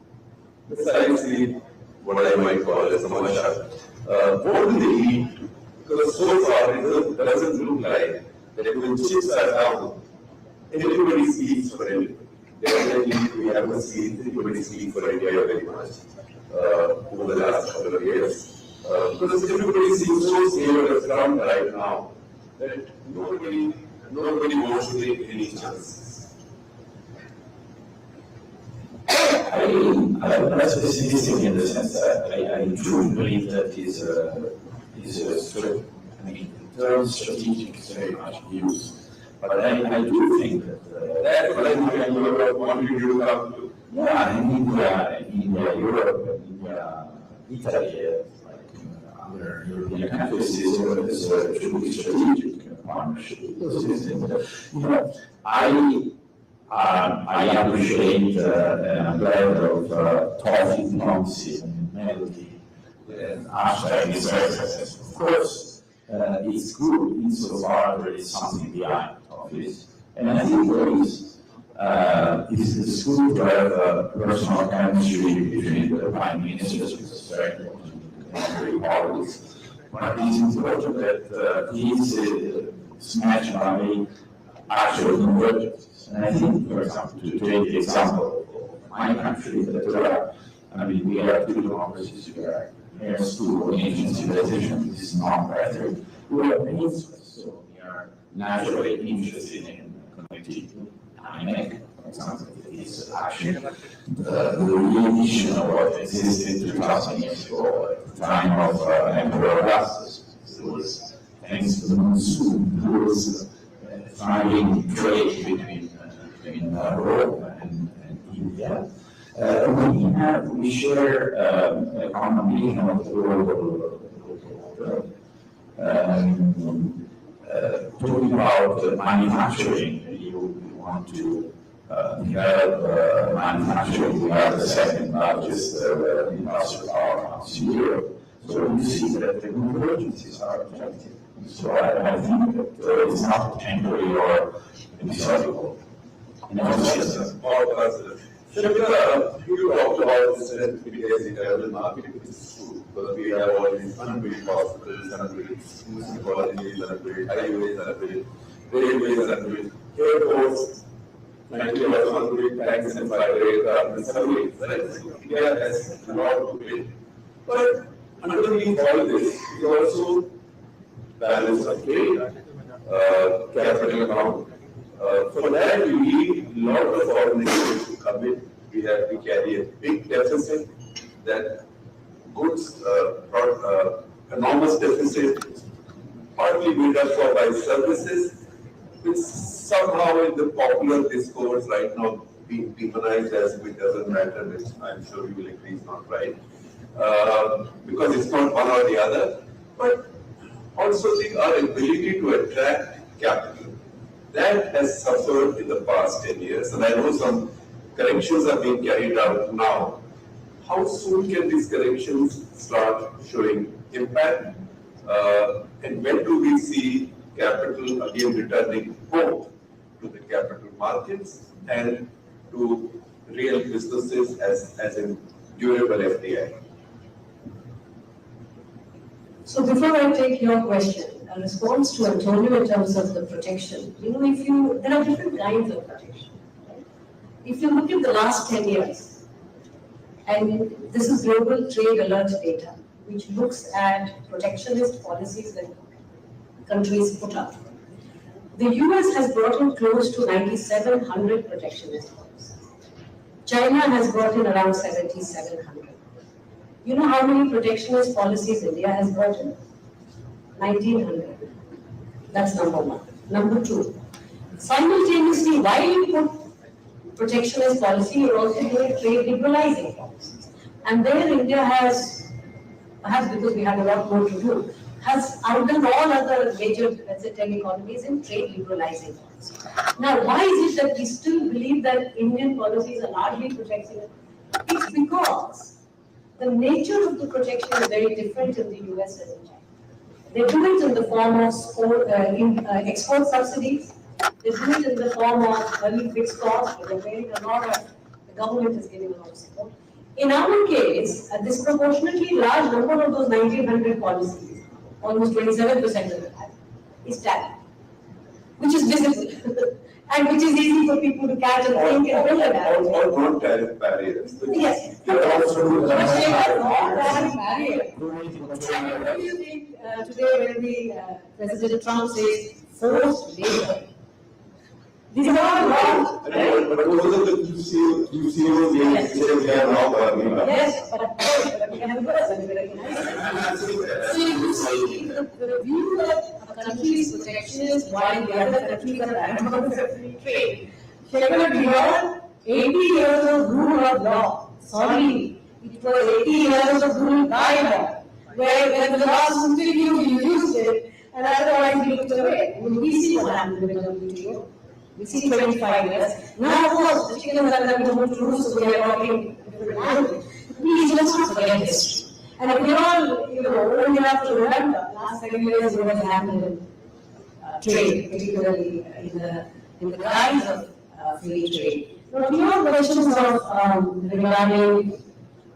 what I might call as a mashup, what do they lead to? Because so far it doesn't look like that when chips are down, everybody speaks for everybody. We haven't seen anybody speak for India very much over the last couple of years. Because everybody seems so scared of Trump right now that nobody wants to take any chances. I'm less pessimistic in the sense that I truly believe that is in terms strategic is very much used. But I do think that that's what I wanted you to come to. yeah, in India, Europe, India, Italy, like other European countries, is a truly strategic partnership. I appreciate and I'm glad of tough diplomacy and melody. Hashtag is very successful. Of course, it's good insofar there is something behind of this. And I think there is. It's good to have a personal chemistry between the prime ministers, which is very important in every politics. But it's important that these smash money actually converge. And I think, for example, to take the example of my country, that we have two democracies, we are heirs to ancient civilization. This is not rhetoric. We are peninsulas, so we are naturally interested in connectivity. For example, is actually the reedition of what existed 2,000 years ago at the time of Emperor Augustus. It was thanks to the monsoon, there was thriving trade between Rome and India. We share a common vision of the world. Talking about manufacturing, you want to develop manufacturing. We are the second largest industrial powerhouse in Europe. So you see that the convergences are objective. So I think that it's not temporary or episodical. All positive. Shabita, you talked about this because in the market, it's true. Because we have all these unbuilt hospitals, unbuilt municipalities, unbuilt highways, unbuilt railways, unbuilt airports, frankly, also unbuilt tanks and fighter aircraft and subways. India has a lot to build. But underneath all this is also balance of trade, capital account. For that, we need a lot of organizations to come in. We carry a big deficit, that goods, enormous deficit, partly made up for by services, which somehow in the popular discourse right now being demonized as if it doesn't matter, which I'm sure you will agree is not right, because it's not one or the other, but also our ability to attract capital. That has suffered in the past 10 years, and I know some corrections are being carried out now. How soon can these corrections start showing impact? And when do we see capital again returning both to the capital markets and to real businesses as in durable FDI? So before I take your question, a response to Antonio in terms of the protection. You know, there are different kinds of protection. Right? If you look at the last 10 years, and this is global trade alert data, which looks at protectionist policies that countries put up. The US has brought in close to 9,700 protectionist policies. China has brought in around 7,700. You know how many protectionist policies India has brought in? 1,900. That's number one. Number two, simultaneously, while you put protectionist policy, you're also doing trade liberalizing policies. And there India has, perhaps because we have a lot more to do, has outdone all other major, let's say, 10 economies in trade liberalizing policy. Now, why is it that we still believe that Indian policies are largely protectionist? It's because the nature of the protection is very different in the US and in China. They do it in the form of export subsidies. They do it in the form of early fixed costs, where they're paying a lot of, the government is giving a lot of support. In our case, a disproportionately large number of those 1,900 policies, almost 27% of that, is tariff, which is visible and which is easy for people to catch and think and build a tariff. All non-tariff barriers. Yes. But also non-tariff barrier. What do you think today when President Trump says forced labor? These are all wrong. But those are the QCO games which they are now talking about. Yes, but we have a person who recognizes it. So you see the view that a country is protectionist while the other countries are advocates of free trade. Shekhar, we have 80 years of rule of law. Sorry, it was 80 years of rule by law. Where when the law was continued, you used it, and otherwise you looked away. I mean, we see what happened with the WTO. We see 25 years. Now, of course, the chickens are coming home to roost, so we are talking different language. Please let's not forget history. And if we're all, old enough to remember, last 7 years what has happened in trade, particularly in the guise of free trade. Now, to your questions of regarding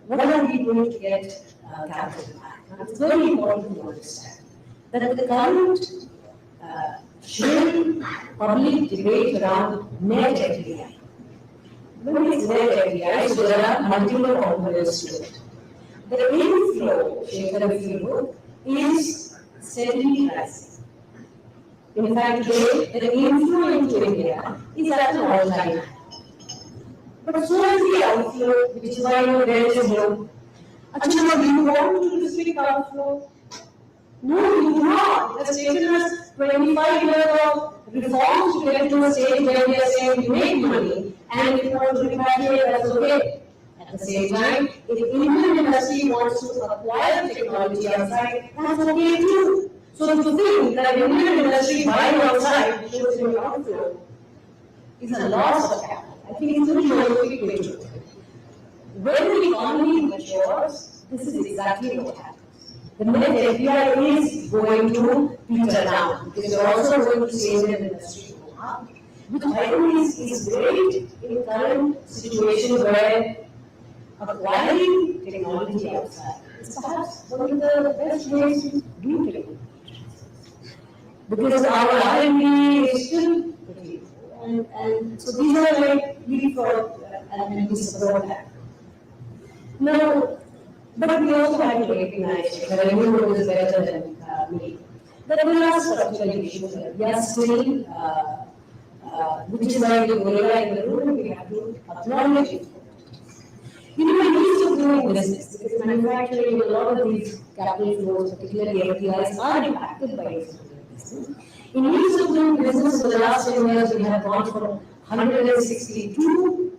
what are we doing to get capital back? Now, it's very important to understand that the current shrill public debate around net FDI. When it's net FDI, so there are multiple components to it. The inflow, Shekhar, if you look, is steadily rising. In fact, today, the inflow into India is at an all-time high. But so is the outflow, which is why your debt is low. Actually, do you want to restrict outflow? No, you do not. It has taken us 25 years of reforms to get to a stage where we are saying we make money, and if you want to repatriate, that's okay. At the same time, if Indian industry wants to acquire technology outside, that's okay too. So to think that Indian industry buying outside, which shows in your outflow, is a loss of capital. I think it's a really quick way to do it. When the economy matures, this is exactly what happens. The net FDI is going to peter down because you're also going to see Indian industry go up. Which I think is great in current situation where acquiring technology outside is perhaps one of the best ways to do technology. Because our R&D is still pretty low. And so these are like really for, and we support that. Now, but we also have to recognize that everyone knows better than me. That there are structural issues there. We are still, which is why the gorilla in the room, we have to acknowledge it. We need to doing business because manufacturing, a lot of these capital flows, particularly FDIs, are impacted by ease of doing business. In ease of doing business, for the last 10 years, we have gone from 162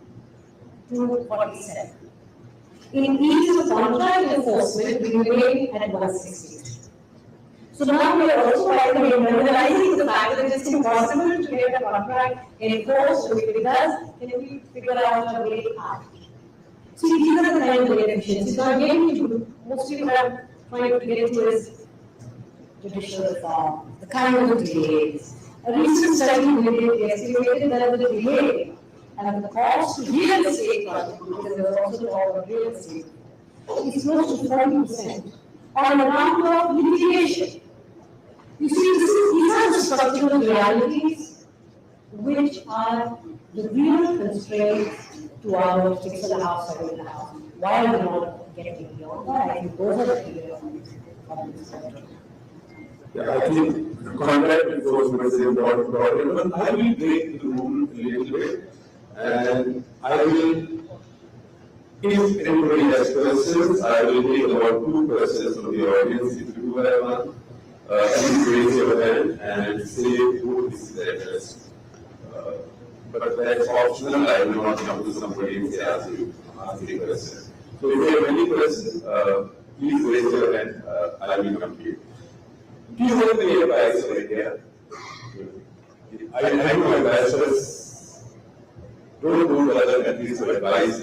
to 47. In ease of contract enforcement, we remain at 160. So now we are also realizing the fact that it's impossible to get a contract enforced. So if it does, then we figure out a way out. So these are the kind of inefficiencies. Now again, most people are trying to get to is judicial reform, the kind of delays. A recent study we did estimated that the delay and the cost to real estate projects, because there was also talk of real estate, is close to 40% on account of litigation. You see, these are the structural realities which are the real constraints to our 6.5, 7.5. Why are we not getting beyond that? I think those are the areas of this sector. Yeah, I think contact enforcement is important, but I will break the rule a little bit, and I will, if anybody has questions, I will take about 2 questions from the audience. If you do have one, please raise your hand and say who is the address. But that's optional. I will not come to somebody and say, ask you a question. So if you have any questions, please raise your hand. I will come to you. Do you have any advice for India? I know investors don't go to other countries for advice.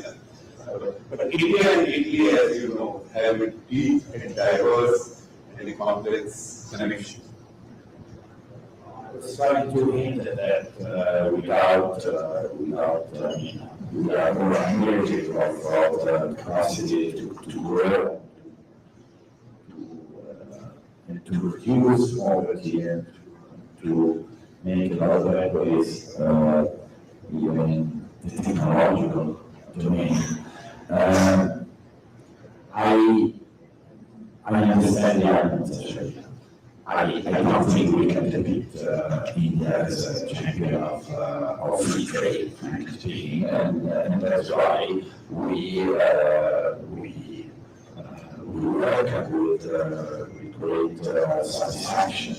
But India and Italy, as you know, have a deep and diverse and complex connection. I was trying to hint at that without more energy, without capacity to grow, and to reduce poverty and to make a lot of headways, even in the technological domain. I understand the argument, actually. I don't think we can defeat India as a champion of free trade, frankly speaking, and that's why we welcome with great satisfaction,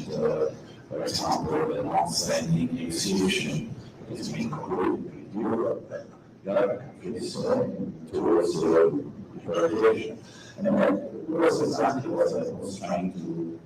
for example, the long-standing negotiation has been concluded with Europe and the other countries towards liberalization. And that was exactly what I was trying to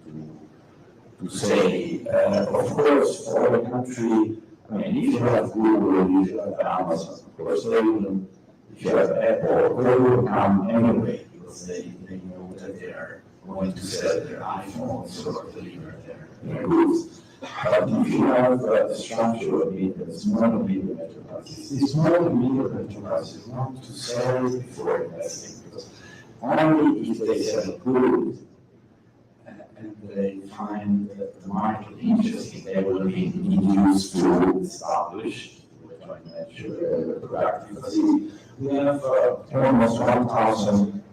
say. Of course, for the country, I mean, if you have Google, if you have Amazon, of course, they will, if you have Apple, they will come anyway because they know that they are going to sell their iPhones or deliver their goods. But if you have the structure of it, the small and medium enterprises, the small and medium enterprises want to sell before investing because only if they sell goods and they find the market interesting, they will be induced to establish joint venture productive facility. We have almost 1,000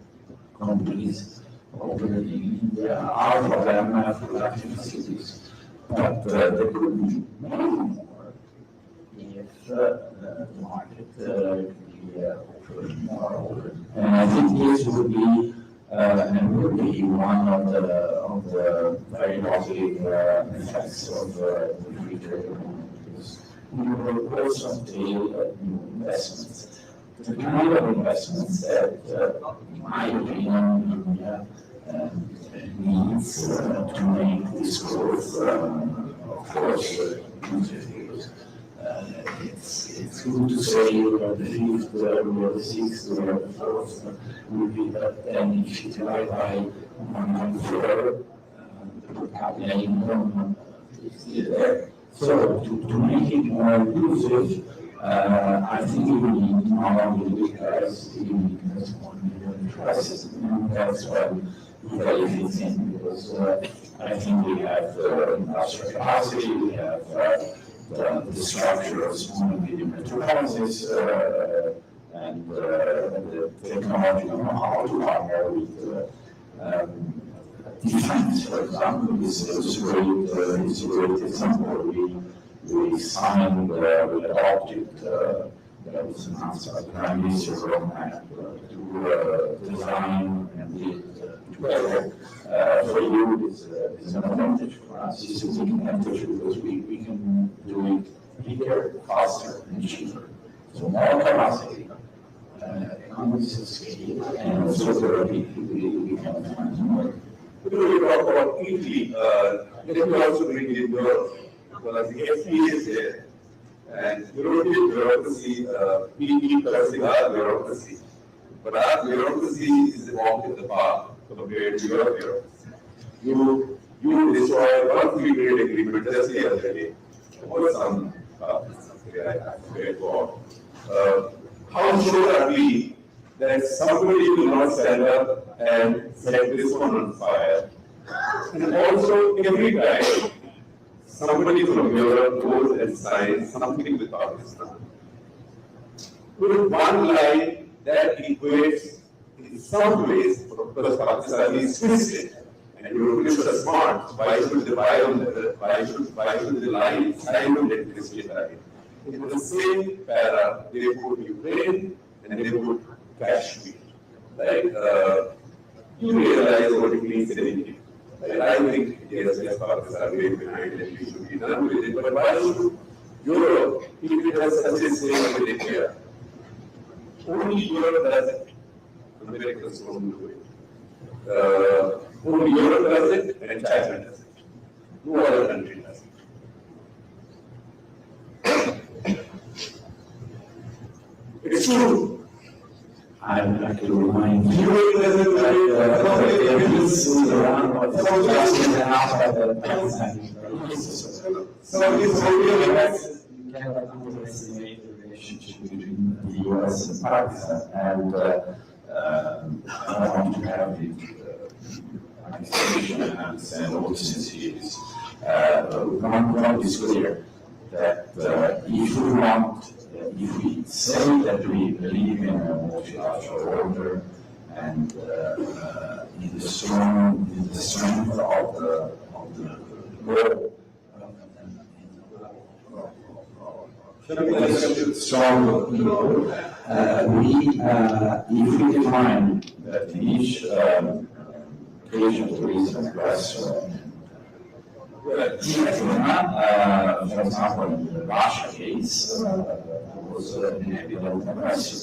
companies operating in India. Half of them have productive facilities, but there could be many more if the market could be offering more. And I think this would be and will be one of the very positive effects of the free trade agreement. We will also entail new investments. The kind of investments that, in my opinion, India needs to make this growth, of course, inclusive. It's good to say we are the fifth, we are the sixth, we are the fourth, will be that then if you divide by 1.4, the per capita income is still there. So to make it more inclusive, I think we need not only the big guys, we need small and medium enterprises, and that's why Italy fits in, because I think we have industrial capacity, we have the structure of small and medium enterprises, and the technological know-how to partner with defense, for example. This is a great example. We signed, we adopted, that was announced by the Prime Minister roadmap to design and build together. For you, is an advantage. For us, it's a big advantage because we can do it bigger, faster, and cheaper. So more capacity, economies of scale, and also we can find more. When we talk about Italy, let me also bring in Europe, because the FTA is there. And European bureaucracy, we keep cursing our bureaucracy. But our bureaucracy is a walk in the park compared to your bureaucracy. You destroyed one free trade agreement just the other day. Or some, I forget what. How sure are we that somebody will not stand up and set this one on fire And also, every time somebody from Europe goes and signs something with Pakistan, with one line that equates in some ways, because Pakistan is twisted, and Europeans are smart, why should they buy on the, why should they lie, sign on the twisted line? In the same para, they put Ukraine and they put Kashmir. Like, you realize what it means in India. Like, I think, yes, Pakistan way behind and we should be done with it, but why should Europe, if it has such a say with India, only Europe does it. Americans don't do it. Only Europe does it and China does it. No other country does it. It's true. I would like to remind you that you cannot underestimate the relationship between the US and Pakistan, and I want to have the participation and understand all the sensitivities. One point is clear, that if we want, if we say that we believe in a multilateral order and in the strength of the law, strong law, if we define that in each occasion there is a plus. For example, in the Russia case, was an evident crisis.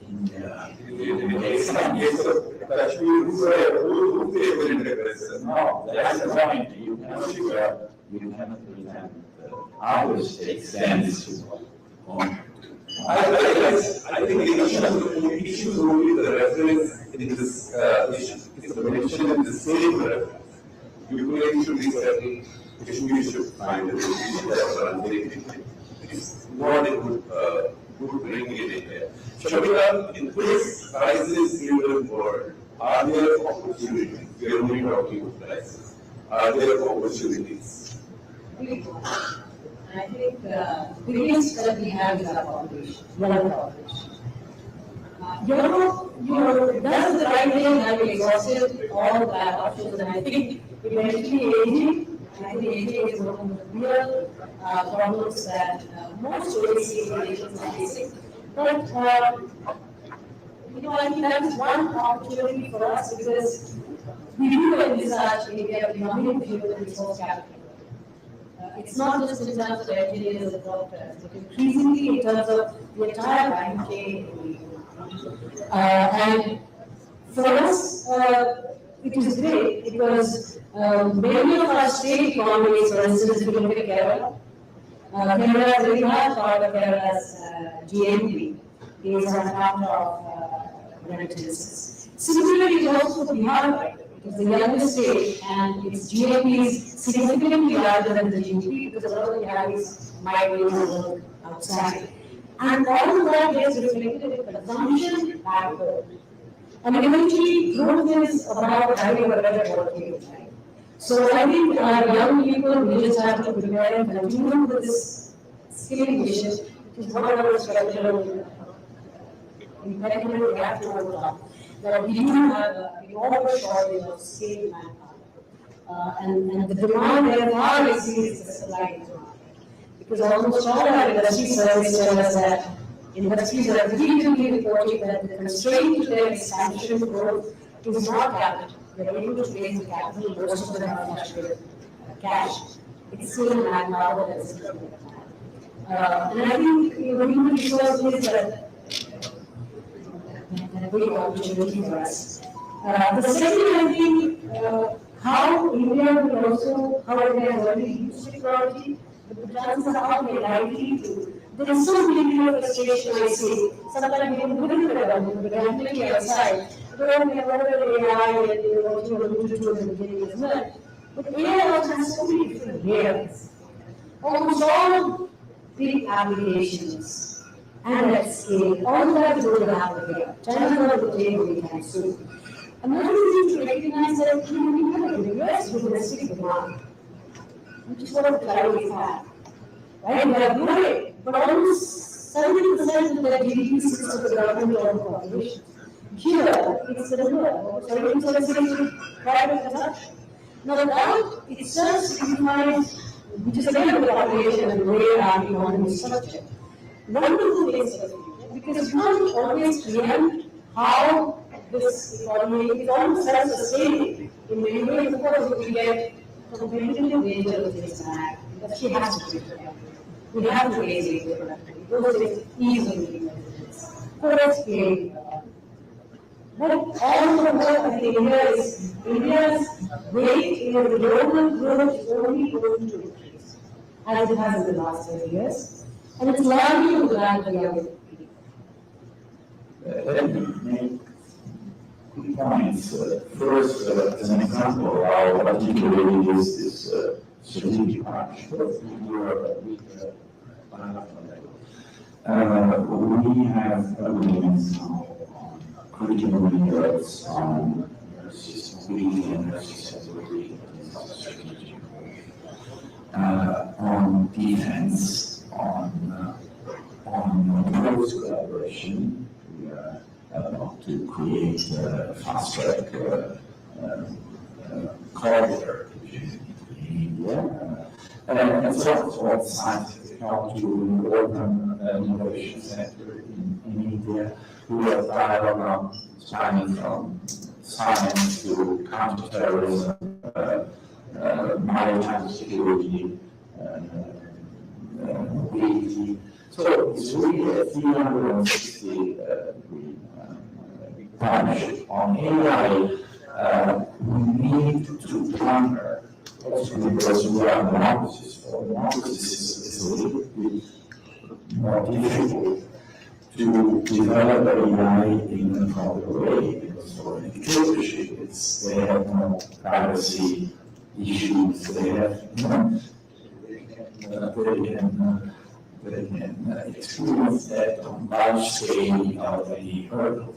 In the case of Kashmir, no, that's the point. You cannot figure out, you cannot pretend our state stands on. I think the issue is only the reference in this issue. It's the mention in the same reference. Ukraine should be settled, Kashmir should find a solution. It's not a good bring in India. Shabila, in this crisis-driven world, are there opportunities? We are only talking about crisis. Are there opportunities? I think the biggest that we have is our population, young population. Europe does the right thing, having exhausted all that options, and I think eventually aging, I think aging is one of the real problems that most OECD nations are facing. But I think that is one opportunity for us because we do envisage India becoming a human resource capital. It's not just in terms of engineers and doctors, but increasingly in terms of the entire value chain. And for us, it is great because many of our state economies, for instance, if you look at Kerala, Kerala is a very large part of Kerala's GNP is on account of remittances. Similarly, it also Bihar, it is the youngest state and its GNP is significantly larger than the GDP because a lot of Biharis migrate to work outside. And all of that gets reflected in consumption back home. And eventually, growth is about having a better quality of life. So I think our young people, we just have to prepare and continue with this skilling mission, which is one of the structural impediments we have to overcome. That we do have an enormous shortage of skilled manpower. And the demand therefore exceeds the supply. Because almost all our industry surveys tell us that industries are repeatedly reporting that the constraint to their expansion growth is not capital. They're able to raise the capital, most of them are flush with cash. It's still manpower that is important. And I think human resources is a big opportunity for us. The second, I think, how India will also, how India has already used technology, but the chances are how we are likely to. There is so little frustration I see. Sometimes we wouldn't have done it, but definitely outside. We have AI and what you alluded to in the beginning as well. But AI also has so many different layers. Almost all big applications and at scale, all of that is going to happen here. China is not the table anytime soon. Another thing to recognize that even when you look at the US domestic demand, which is what the climate had, right? We are growing, but almost 70% of the GDP sits with the government or the population. Here, it's the number, 70% private consumption. Now that itself signifies, which is again the population and the way our economy is structured. Wonderful things for the future, because you can't always preempt how this economy is almost self-sustaining in many ways. Of course, we get competitive nature of this act, but she has to be productive. We have to raise labor productivity. Those things easily measures. Let's play. But all the work I think India's weight in the global growth is only going to increase, as it has in the last 10 years. And it's largely to grant the young people. Let me make quick points. First, as an example, how articulated is this strategic partnership with Europe with we have agreements now on critical minerals, on sustainability and accessibility, on defense, on close collaboration. We are about to create a fast track corridor between India and so on, scientific how to open an innovation center in India. We have dialogue spanning from science to counterterrorism, maritime security, mobility. So it's really a 360 partnership. On AI, we need to partner also because we are democracies. For democracies, it's a little bit more difficult to develop AI in a proper way. Because for a dictatorship, they have no privacy issues. They have they can experience that on large scale without any hurdle.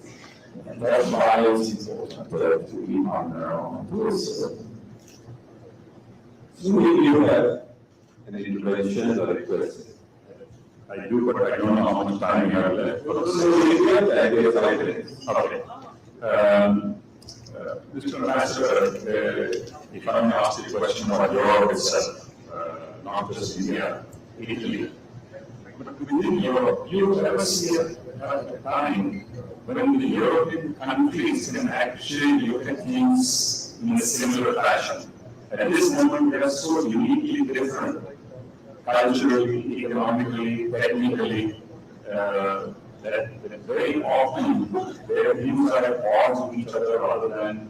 And that's why it's important to be partner on this. So you have an intervention or request? I do, but I don't know how much time you have left. I guess 5 minutes. Okay. Mr. Ambassador, if I may ask you a question about Europe itself, not just India, Italy. But within Europe, you ever see a time when the European countries can actually look at things in a similar fashion? At this moment, they are so uniquely different, culturally, economically, technically, that very often their views are at odds with each other rather than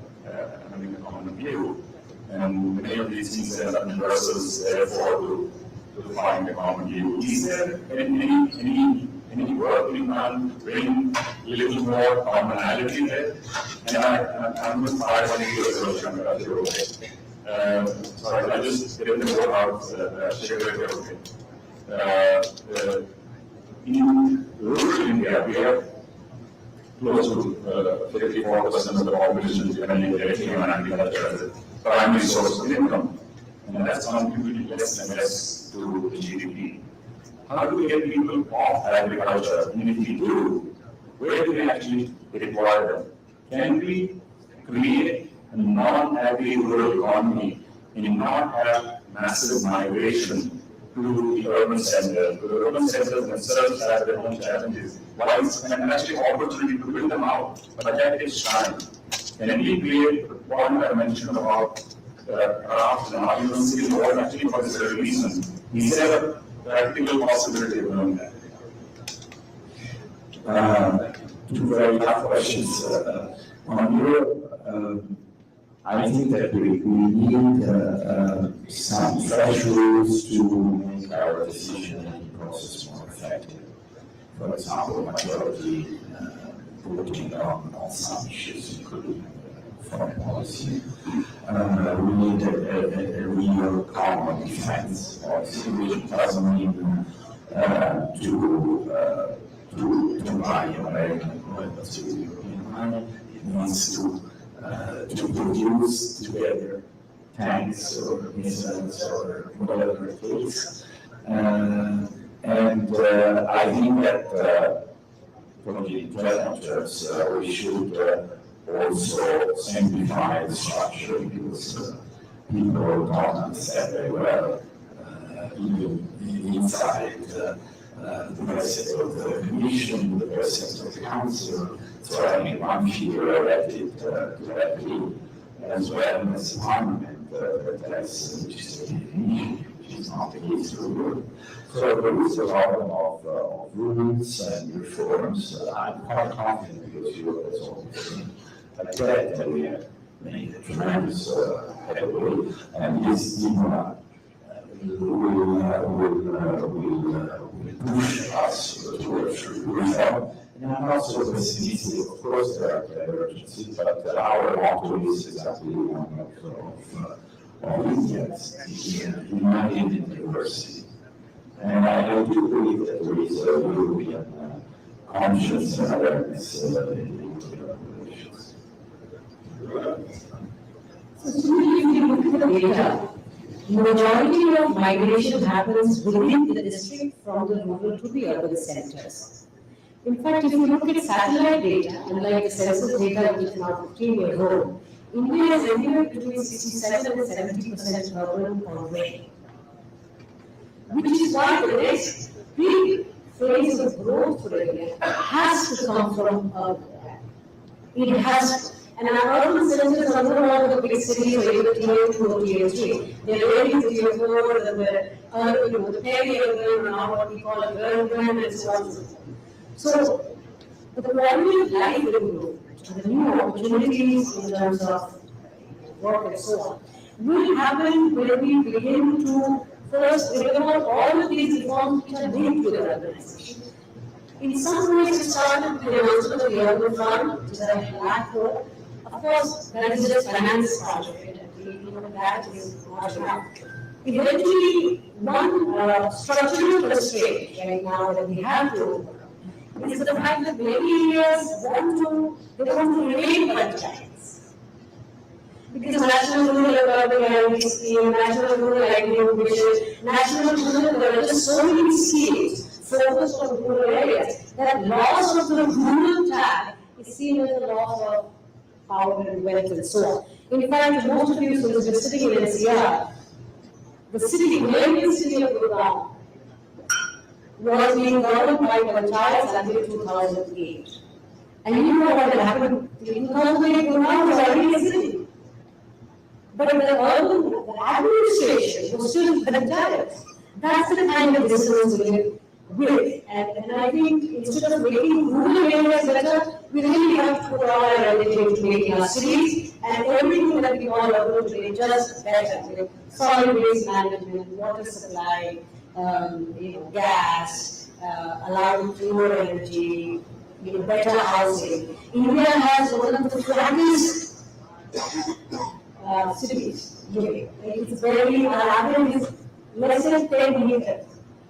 having a common view. And many of these things end up in Brussels, therefore, to find a common view. Is there any work being done to bring a little more commonality there? And I'm going to fire one of you as well. Sorry, I just get the word out, in rural India, we have close to 54% of the population depending directly on agriculture as a primary source of income. And that's contributing less and less to the GDP. How do we get people off agriculture? And if we do, where do we actually deploy them? Can we create a non-agri-rural economy and not have massive migration to the urban center? The urban centers themselves have their own challenges. While it's an fantastic opportunity to build them out, but that takes time. Can we create the point I mentioned about craft and argument skill more actually for this very reason? Is there a practical possibility of doing that? Two very tough questions. On Europe, I think that we need some fresh rules to make our decision-making process more effective. For example, majority voting on some issues, including foreign policy. We need a real common defense policy, which doesn't mean to buy American weapons to European money. It means to to produce together tanks or missiles or whatever it takes. And I think that from the present terms, we should also simplify the structure because people don't understand very well, even inside the president of the commission, the president of the council. So I think one figure elected directly, as well as the parliament, that has legislative immunity, which is not the case for Europe. So there is a problem of rules and reforms. I'm quite confident because Europe has always been like that we have made a tremendous headway, and this DIMA will push us towards reform. And I'm not so pessimistic, of course there are divergences, but our motto is exactly one of Indians, united in diversity. And I do believe that there is a European conscience and awareness in the European relations. So, if you look at the data, majority of migration happens within the district from the rural to the urban centers. In fact, if you look at satellite data, unlike the census data which is now 15-year old, India is anywhere between 67 and 70% urban already. Which is why the next big phase of growth for India has to come from urban. It has to. And our urban centers are not all the big cities or either tier 2 or tier 3. They're really the tier 4, the peri-urban, or now what we call urban, and so on and so forth. So, the quality of life will improve, the new opportunities in terms of work and so on, will happen when we begin to first bring about all of these reforms which are linked to the urbanization. In some ways, it started with the announcement of the urban fund, which is a black hole. Of course, that is just finance part of it, and that is not enough. Eventually, one structural constraint right now that we have to overcome is the fact that many areas want to remain franchise. Because National Rural Urban Guarantee Scheme, National Rural Livelihood Mission, National Rural, there are just so many schemes focused on rural areas that loss of the rural tag is seen as a loss of power and wealth and so on. In fact, most of you who have been sitting in NCR, the city, the city of Gurgaon, was being governed by panchayats until 2008. And you know what had happened in 2008, Gurgaon was already a city. But the administration was still panchayats. That's the kind of dissonance we live with. And I think instead of making rural areas better, we really have to put all our energy into making our cities and everything that we call urban today just better. Solid waste management, water supply, gas, allowing cleaner energy, better housing. India has one of the flattest cities. It's very, our average is less than 10 meters.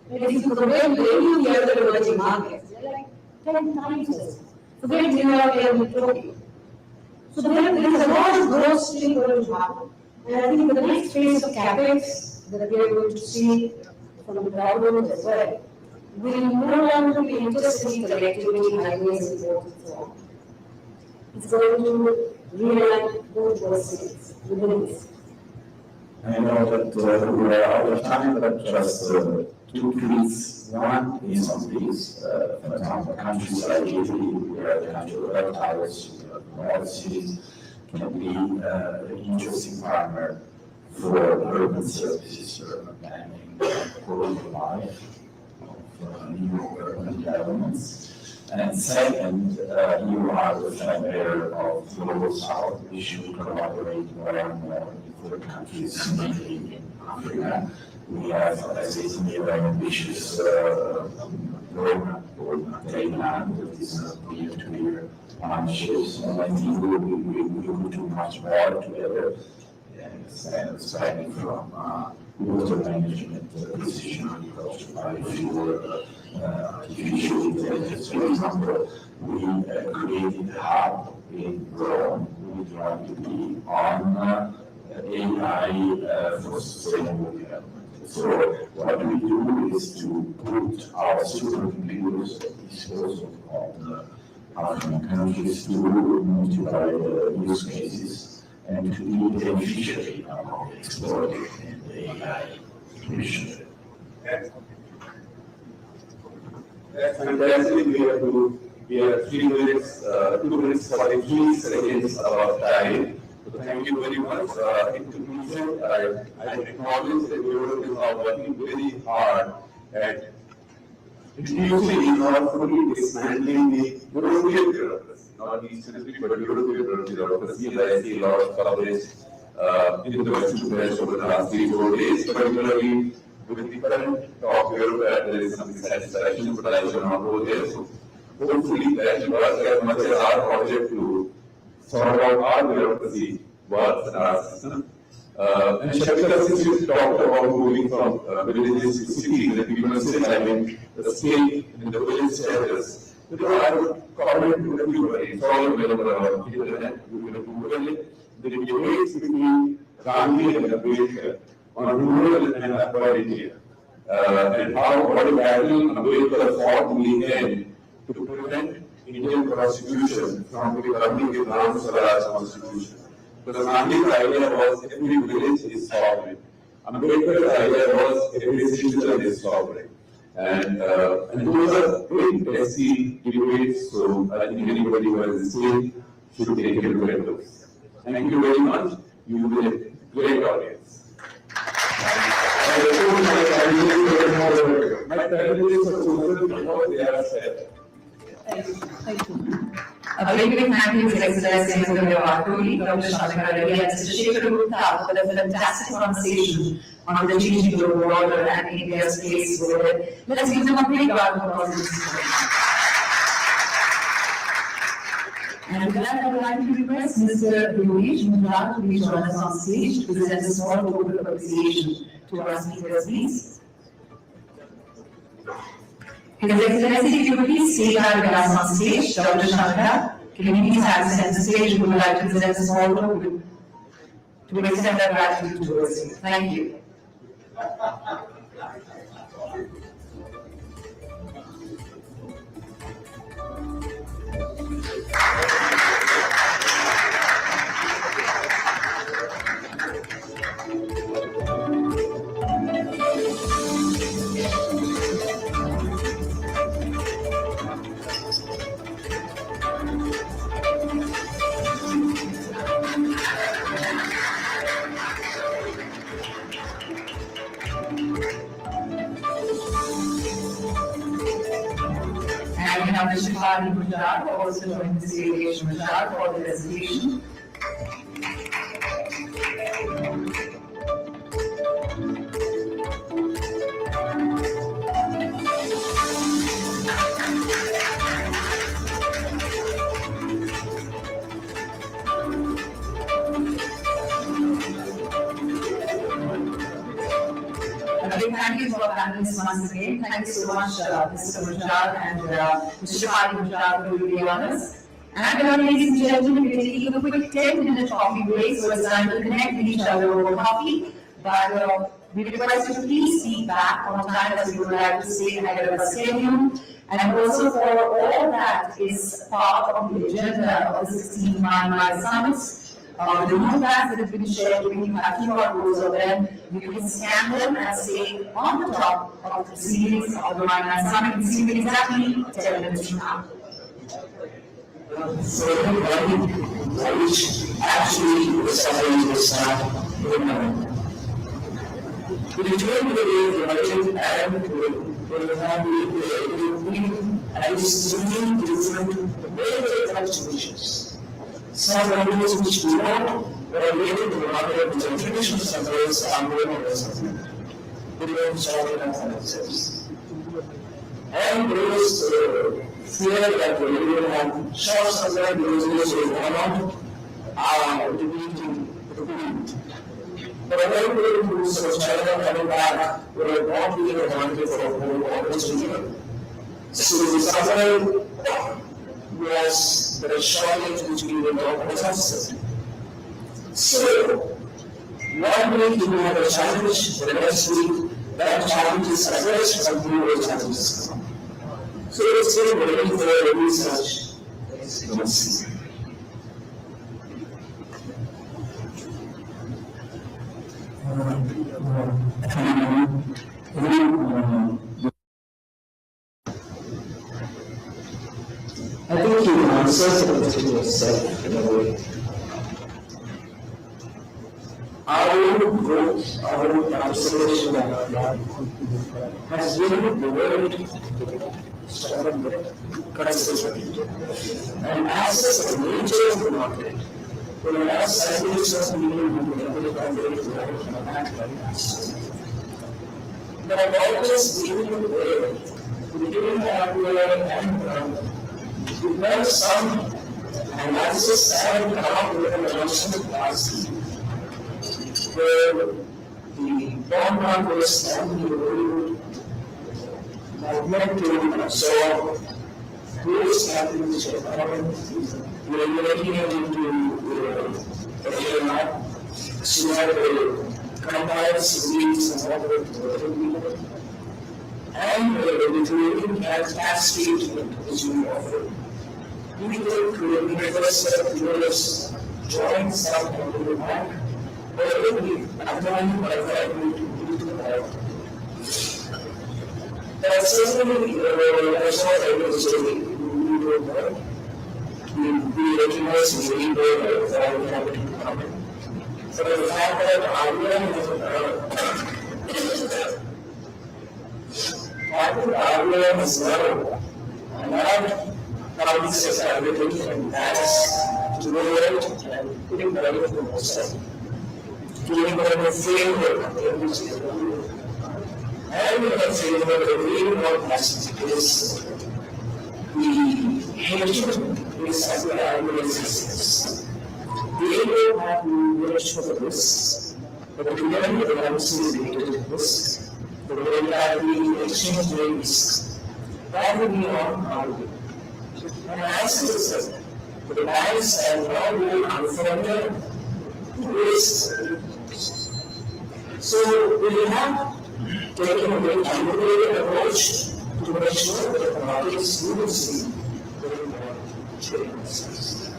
And if you compare with any of the other emerging markets, they're like 10 times less. Forget New York and Tokyo. So there is a lot of growth still going to happen. And I think the next phase of capex that we are going to see from the government as well will no longer be intercity connectivity, highways, and roads and so on. It's going to realign both those cities within this. I know that we are out of time, but just two tweets. One is on these, for example, countries like Italy, where the country of reptiles, North cities, can be an interesting partner for urban services, urban planning, quality of life of new urban developments. And second, you are the flag bearer of Global South. We should collaborate more and more with third countries, mainly in Africa. We have, as I say, a very ambitious roadmap for Thailand with these peer-to-peer partnerships. And I think we will do much more together, and starting from water management, precision agriculture, biofuel, artificial intelligence. For example, we created a hub in Rome would like to be on AI for sustainable development. So what we do is to put our supercomputers at disposal of the African countries to multiply the use cases and to be beneficiary of exploiting the AI mission. That's fantastic. We have 3 minutes, 2 minutes 43 seconds of our time. So thank you very much. In conclusion, I acknowledge that you are working very hard at reducing or fully dismantling the European bureaucracy, not the specific but European bureaucracy. And I see a lot of coverage in the Western press over the last 3-4 days, particularly with the current talk here, there is some satisfaction, but I will not go there. So hopefully that works as much as our project to sort out our bureaucracy works in our system. And Shakira, since you talked about moving from villages to cities, that we consider having the state and the village status, I would comment to everybody, it's all available on the internet, you will Google it, the debates between Gandhi and Ambedkar on rural and urban India, and how what a battle Ambedkar fought in the end to prevent Indian constitution from becoming a Ram Swaraj constitution. Because Gandhi's idea was every village is sovereign. Ambedkar's idea was every citizen is sovereign. And those are very testy debates, so I think anybody who has stage should take a look at those. Thank you very much. You will be a great audience. My panelists are chosen because they are said. Thank you. A very big thank you to His Excellency Dr. Shankar Reddy and Mr. Shekhar Gupta for the fantastic conversation on the changing global order and India's place with it. Let's give them a big round of applause. And with that, I would like to request Mr. Yogesh Mundra to please join us on stage to present a small vote of appreciation to our speakers, please. His Excellency, if you could please stay back with us on stage, Dr. Shankar, can you please have center stage? We would like to present a small vote to extend our gratitude towards you. Thank you. And we have Mr. Shifari Mujjar also joined the stage, Mujjar, for the presentation. A big thank you to our panelists once again. Thank you so much, Mr. Mujjar and Mr. Shifari Mujjar, for your honors. And ladies and gentlemen, we're taking a quick 10-minute coffee break, so it's time to connect with each other over coffee. But we request you to please speak back on time as we would like to stay ahead of the stadium. And also for all that is part of the agenda of the 16th Mindmine summits. The notepads that have been shared with you have QR codes on them. You can scan them and stay on the top of the proceedings of the Mindmine Summit. It's exactly 10 minutes from now. So which actually the suffering was not remembered. The return to the religion and will have at least 3 different very contributions. Some languages which do not relate to the market which are traditional sufferers are more or less different. They don't solve it for themselves. And those fear that we will have short suffered those who are not defeating the field. But a very good rules of China coming back will not be accounted for a whole opportunity. So the suffering was the shortage which we will not possess. So, one week you have a challenge, the next week that challenge is addressed and new challenges come. So it's very ready for the research, as you can see. I think you answered the question yourself in a way. Our own growth, our own participation in our life has really developed considerably. And access the nature of the market will allow scientists of people who can evaluate the life and act very fast. But I've always been in the way, between hardware and we've done some analysis and come up with an adjustment class where the bond markers and the magnetic absorb those patterns of current, we're making it into a AMI, so that it combines reads and other people. And we're creating capacity treatment, which we offer. We will create the first set of pillars, join some of the back, where we applying by the that's certainly that's not able to say we recognize and we know that we have to come in. So the fact that IBM is now provinces are looking and that's to know it and putting the right for themselves. Giving them a framework in which they will. And we can say that the real world message is the hatred is as the argument. They don't have to manage for the risk, but the community of the council is related to risk. The way that we exchange rates, that will be on our way. And as it is, the banks are now being unfunded risk. So we have taken a very calculated approach to make sure that the markets will see very more changes.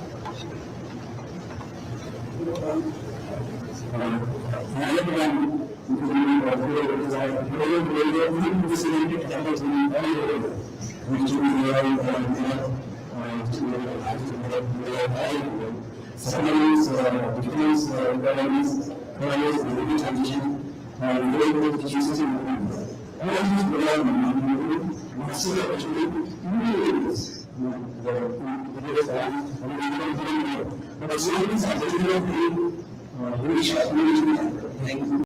Thank you.